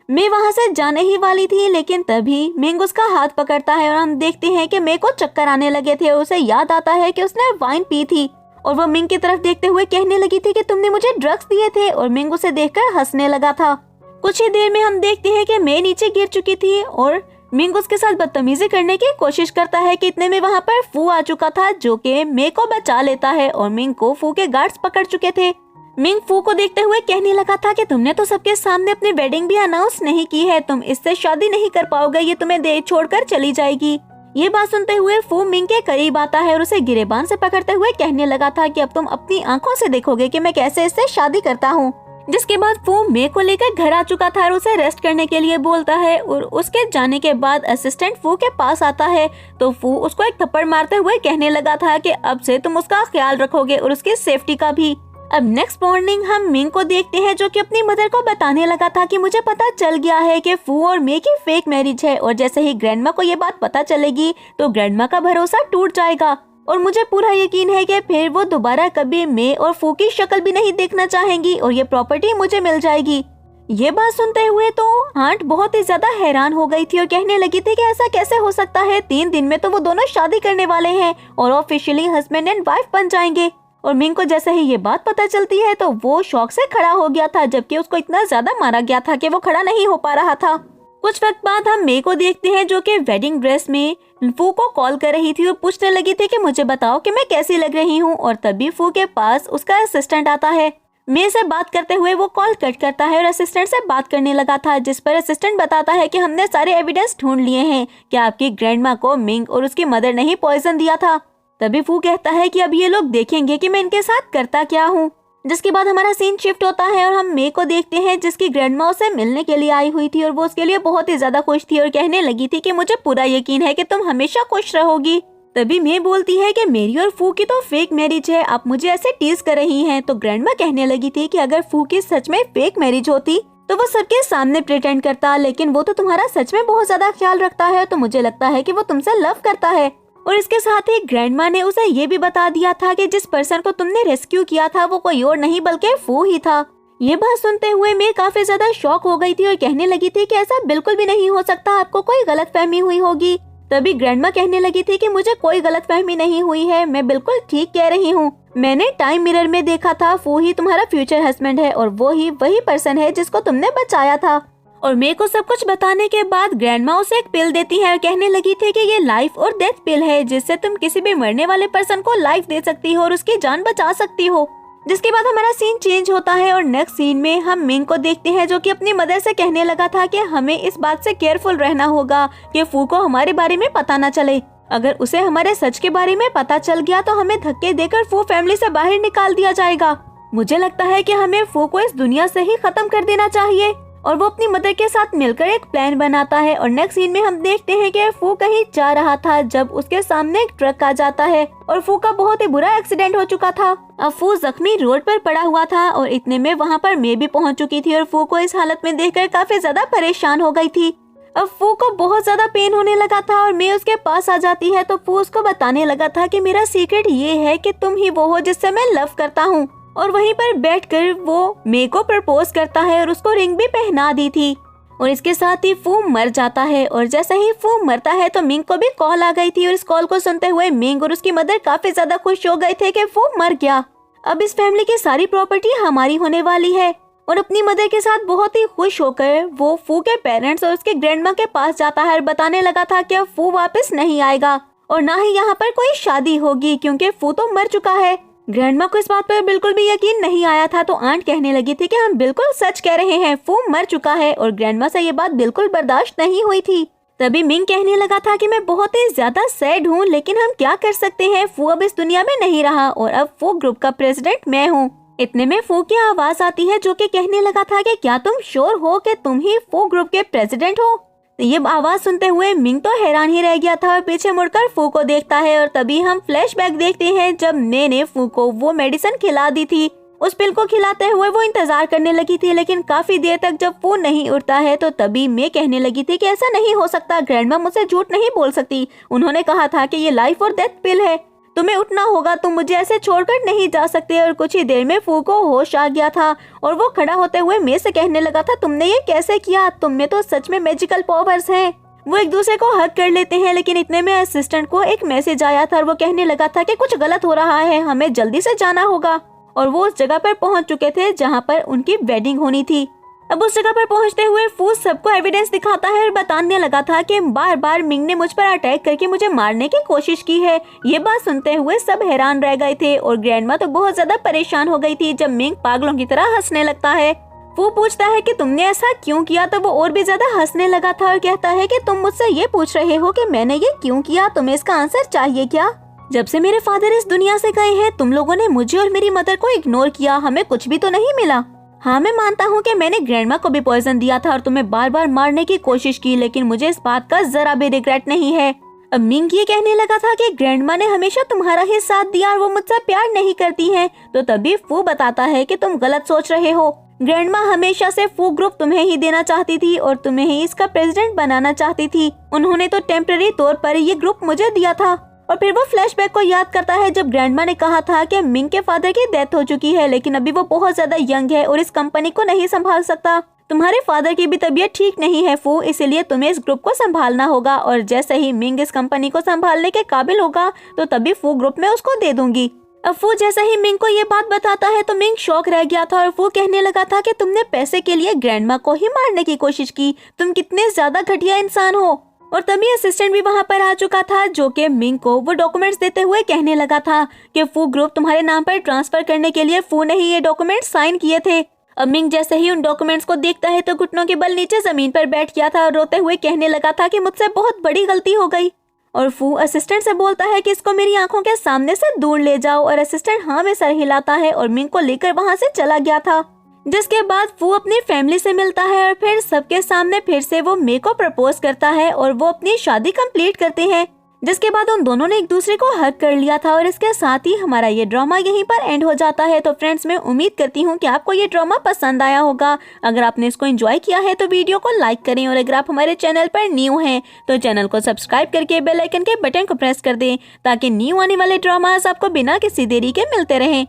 मे वहाँ से जाने ही वाली थी, लेकिन तभी मिंग उसका हाथ पकड़ता है और हम देखते हैं कि मे को चक्कर आने लगे थे और उसे याद आता है कि उसने वाइन पी थी, और वो मिंग की तरफ देखते हुए कहने लगी थी कि तुमने मुझे ड्रग्स दिए थे, और मिंग उसे देखकर हंसने लगा था। कुछ ही देर में हम देखते हैं कि मे नीचे गिर चुकी थी और मिंग उसके साथ बदतमीजी करने की कोशिश करता है कि इतने में वहाँ पर फू आ चुका था जो कि मे को बचा लेता है, और मिंग को फू के गार्ड्स पकड़ चुके थे। मिंग फू को देखते हुए कहने लगा था कि तुमने तो सबके सामने अपनी वेडिंग भी अनाउंस नहीं की है, तुम इससे शादी नहीं कर पाओगे, ये तुम्हें दे छोड़कर चली जाएगी। ये बात सुनते हुए फू मिंग के करीब आता है और उसे गिरेबान से पकड़ते हुए कहने लगा था कि अब तुम अपनी आंखों से देखोगे कि मैं कैसे इससे शादी करता हूँ। जिसके बाद फू मे को लेकर घर आ चुका था और उसे रेस्ट करने के लिए बोलता है, और उसके जाने के बाद असिस्टेंट फू के पास आता है। तो फू उसको एक थप्पड़ मारते हुए कहने लगा था कि अब से तुम उसका ख्याल रखोगे और उसकी सेफ्टी का भी। अब नेक्स्ट मॉर्निंग हम मिंग को देखते हैं जो कि अपनी मदर को बताने लगा था कि मुझे पता चल गया है कि फू और मे की फेक मैरिज है, और जैसे ही ग्रैंडमा को ये बात पता चलेगी तो ग्रैंडमा का भरोसा टूट जाएगा, और मुझे पूरा यकीन है कि फिर वो दोबारा कभी मे और फू की शक्ल भी नहीं देखना चाहेंगी और ये प्रॉपर्टी मुझे मिल जाएगी। ये बात सुनते हुए तो आंट बहुत ही ज्यादा हैरान हो गई थी और कहने लगी थी कि ऐसा कैसे हो सकता है, 3 दिन में तो वो दोनों शादी करने वाले हैं और ऑफिशियली हस्बैंड एंड वाइफ बन जाएंगे। और मिंग को जैसे ही ये बात पता चलती है तो वो शौक से खड़ा हो गया था, जबकि उसको इतना ज्यादा मारा गया था कि वो खड़ा नहीं हो पा रहा था। कुछ वक्त बाद हम मे को देखते हैं जो कि वेडिंग ड्रेस में फू को कॉल कर रही थी और पूछने लगी थी कि मुझे बताओ कि मैं कैसी लग रही हूँ, और तभी फू के पास उसका असिस्टेंट आता है। मे से बात करते हुए वो कॉल कट करता है और असिस्टेंट से बात करने लगा था, जिस पर असिस्टेंट बताता है कि हमने सारे एविडेंस ढूंढ लिए हैं कि आपकी ग्रैंडमा को मिंग और उसकी मदर ने ही पॉइजन दिया था। तभी फू कहता है कि अब ये लोग देखेंगे कि मैं इनके साथ करता क्या हूँ। जिसके बाद हमारा सीन शिफ्ट होता है और हम मे को देखते हैं जिसकी ग्रैंडमा उसे मिलने के लिए आई हुई थी, और वो उसके लिए बहुत ही ज्यादा खुश थी और कहने लगी थी कि मुझे पूरा यकीन है कि तुम हमेशा खुश रहोगी। तभी मे बोलती है कि मेरी और फू की तो फेक मैरिज है, आप मुझे ऐसे टीज कर रही हैं। तो ग्रैंडमा कहने लगी थी कि अगर फू की सच में फेक मैरिज होती तो वो सबके सामने प्रिटेंड करता, लेकिन वो तो तुम्हारा सच में बहुत ज्यादा ख्याल रखता है, तो मुझे लगता है कि वो तुमसे लव करता है। और इसके साथ ही ग्रैंडमा ने उसे ये भी बता दिया था कि जिस पर्सन को तुमने रेस्क्यू किया था वो कोई और नहीं बल्कि फू ही था। ये बात सुनते हुए मैं काफी ज्यादा शॉक हो गई थी और कहने लगी थी कि ऐसा बिल्कुल भी नहीं हो सकता, आपको कोई गलतफहमी हुई होगी। तभी ग्रैंडमा कहने लगी थी कि मुझे कोई गलतफहमी नहीं हुई है, मैं बिल्कुल ठीक कह रही हूँ। मैंने टाइम मिरर में देखा था, फू ही तुम्हारा फ्यूचर हस्बैंड है और वो ही वही पर्सन है जिसको तुमने बचाया था। और मेरे को सब कुछ बताने के बाद ग्रैंडमा उसे एक पिल देती है और कहने लगी थी कि ये लाइफ और डेथ पिल है, जिससे तुम किसी भी मरने वाले पर्सन को लाइफ दे सकती हो और उसकी जान बचा सकती हो। जिसके बाद हमारा सीन चेंज होता है और नेक्स्ट सीन में हम मिंग को देखते हैं जो कि अपनी मदर से कहने लगा था कि हमें इस बात से केयरफुल रहना होगा कि फू को हमारे बारे में पता न चले। अगर उसे हमारे सच के बारे में पता चल गया तो हमें धक्के देकर फू फैमिली से बाहर निकाल दिया जाएगा। मुझे लगता है कि हमें फू को इस दुनिया से ही खत्म कर देना चाहिए। और वो अपनी मदर के साथ मिलकर एक प्लान बनाता है और नेक्स्ट सीन में हम देखते हैं कि फू कहीं जा रहा था जब उसके सामने एक ट्रक आ जाता है और फू का बहुत ही बुरा एक्सीडेंट हो चुका था। अब फू जख्मी रोड पर पड़ा हुआ था और इतने में वहाँ पर मैं भी पहुँच चुकी थी और फू को इस हालत में देखकर काफी ज्यादा परेशान हो गई थी। अब फू को बहुत ज्यादा पेन होने लगा था और मैं उसके पास आ जाती है तो फू उसको बताने लगा था कि मेरा सीक्रेट ये है कि तुम ही वो हो जिससे मैं लव करता हूँ। और वहीं पर बैठकर वो मे को प्रपोज करता है और उसको रिंग भी पहना दी थी। और इसके साथ ही फू मर जाता है और जैसे ही फू मरता है तो मिंग को भी कॉल आ गई थी और इस कॉल को सुनते हुए मिंग और उसकी मदर काफी ज्यादा खुश हो गए थे कि फू मर गया। अब इस फैमिली की सारी प्रॉपर्टी हमारी होने वाली है। और अपनी मदर के साथ बहुत ही खुश होकर वो फू के पेरेंट्स और उसके ग्रैंडमा के पास जाता है और बताने लगा था कि अब फू वापस नहीं आएगा और ना ही यहाँ पर कोई शादी होगी क्योंकि फू तो मर चुका है। ग्रैंडमा को इस बात पर बिल्कुल भी यकीन नहीं आया था तो आंट कहने लगी थी कि हम बिल्कुल सच कह रहे हैं, फू मर चुका है और ग्रैंडमा से ये बात बिल्कुल बर्दाश्त नहीं हुई थी। तभी मिंग कहने लगा था कि मैं बहुत ही ज्यादा सैड हूँ लेकिन हम क्या कर सकते हैं, फू अब इस दुनिया में नहीं रहा और अब फू ग्रुप का प्रेसिडेंट मैं हूँ। इतने में फू की आवाज आती है जो कि कहने लगा था कि क्या तुम श्योर हो कि तुम ही फू ग्रुप के प्रेसिडेंट हो। ये आवाज सुनते हुए मिंग तो हैरान ही रह गया था और पीछे मुड़कर फू को देखता है और तभी हम फ्लैशबैक देखते हैं जब ने फू को वो मेडिसिन खिला दी थी। उस पिल को खिलाते हुए वो इंतजार करने लगी थी लेकिन काफी देर तक जब फू नहीं उठता है तो तभी मैं कहने लगी थी कि ऐसा नहीं हो सकता, ग्रैंडमा मुझसे झूठ नहीं बोल सकती। उन्होंने कहा था कि ये लाइफ और डेथ पिल है, तुम्हें उठना होगा, तुम मुझे ऐसे छोड़कर नहीं जा सकते। और कुछ ही देर में फू को होश आ गया था और वो खड़ा होते हुए मैं से कहने लगा था तुमने ये कैसे किया, तुम में तो सच में मैजिकल पावर्स हैं। वो एक दूसरे को हग कर लेते हैं लेकिन इतने में असिस्टेंट को एक मैसेज आया था और वो कहने लगा था कि कुछ गलत हो रहा है, हमें जल्दी से जाना होगा। और वो उस जगह पर पहुंच चुके थे जहां पर उनकी वेडिंग होनी थी। अब उस जगह पर पहुंचते हुए फू सबको एविडेंस दिखाता है और बताने लगा था कि बार बार मिंग ने मुझ पर अटैक करके मुझे मारने की कोशिश की है। ये बात सुनते हुए सब हैरान रह गए थे और ग्रैंडमा तो बहुत ज्यादा परेशान हो गई थी जब मिंग पागलों की तरह हंसने लगता है। वो पूछता है कि तुमने ऐसा क्यों किया तो वो और भी ज्यादा हंसने लगा था और कहता है कि तुम मुझसे ये पूछ रहे हो कि मैंने ये क्यों किया, तुम्हें इसका आंसर चाहिए क्या? जब से मेरे फादर इस दुनिया से गए हैं तुम लोगों ने मुझे और मेरी मदर को इग्नोर किया, हमें कुछ भी तो नहीं मिला। हाँ मैं मानता हूँ कि मैंने ग्रैंडमा को भी पॉइजन दिया था और तुम्हें बार बार मारने की कोशिश की लेकिन मुझे इस बात का जरा भी रिग्रेट नहीं है। अब मिंग ये कहने लगा था कि ग्रैंडमा ने हमेशा तुम्हारा ही साथ दिया और वो मुझसे प्यार नहीं करती हैं। तो तभी फू बताता है कि तुम गलत सोच रहे हो, ग्रैंडमा हमेशा से फू ग्रुप तुम्हें ही देना चाहती थी और तुम्हें ही इसका प्रेसिडेंट बनाना चाहती थी। उन्होंने तो टेम्पररी तौर पर ये ग्रुप मुझे दिया था। और फिर वो फ्लैशबैक को याद करता है जब ग्रैंडमा ने कहा था कि मिंग के फादर की डेथ हो चुकी है लेकिन अभी वो बहुत ज्यादा यंग है और इस कंपनी को नहीं संभाल सकता। तुम्हारे फादर की भी तबीयत ठीक नहीं है फू, इसलिए तुम्हें इस ग्रुप को संभालना होगा और जैसे ही मिंग इस कंपनी को संभालने के काबिल होगा तो तभी फू ग्रुप में उसको दे दूंगी। अब फू जैसे ही मिंग को ये बात बताता है तो मिंग शॉक रह गया था और फू कहने लगा था कि तुमने पैसे के लिए ग्रैंडमा को ही मारने की कोशिश की, तुम कितने ज्यादा घटिया इंसान हो। और तभी असिस्टेंट भी वहाँ पर आ चुका था जो कि मिंग को वो डॉक्यूमेंट्स देते हुए कहने लगा था कि फू ग्रुप तुम्हारे नाम पर ट्रांसफर करने के लिए फू ने ही ये डॉक्यूमेंट्स साइन किए थे। अब मिंग जैसे ही उन डॉक्यूमेंट्स को देखता है तो घुटनों के बल नीचे जमीन पर बैठ गया था और रोते हुए कहने लगा था कि मुझसे बहुत बड़ी गलती हो गई। और फू असिस्टेंट से बोलता है कि इसको मेरी आंखों के सामने से दूर ले जाओ और असिस्टेंट हाँ में सर हिलाता है और मिंग को लेकर वहाँ से चला गया था। जिसके बाद फू अपनी फैमिली से मिलता है और फिर सबके सामने फिर से वो मे को प्रपोज करता है और वो अपनी शादी कंप्लीट करते हैं। जिसके बाद उन दोनों ने एक दूसरे को हग कर लिया था और इसके साथ ही हमारा ये ड्रामा यहीं पर एंड हो जाता है। तो फ्रेंड्स मैं उम्मीद करती हूँ कि आपको ये ड्रामा पसंद आया होगा। अगर आपने इसको एंजॉय किया है तो वीडियो को लाइक करें और अगर आप हमारे चैनल पर न्यू हैं तो चैनल को सब्सक्राइब करके बेल आइकन के बटन को प्रेस कर दें ताकि न्यू आने वाले ड्रामास आपको बिना किसी देरी के मिलते रहें।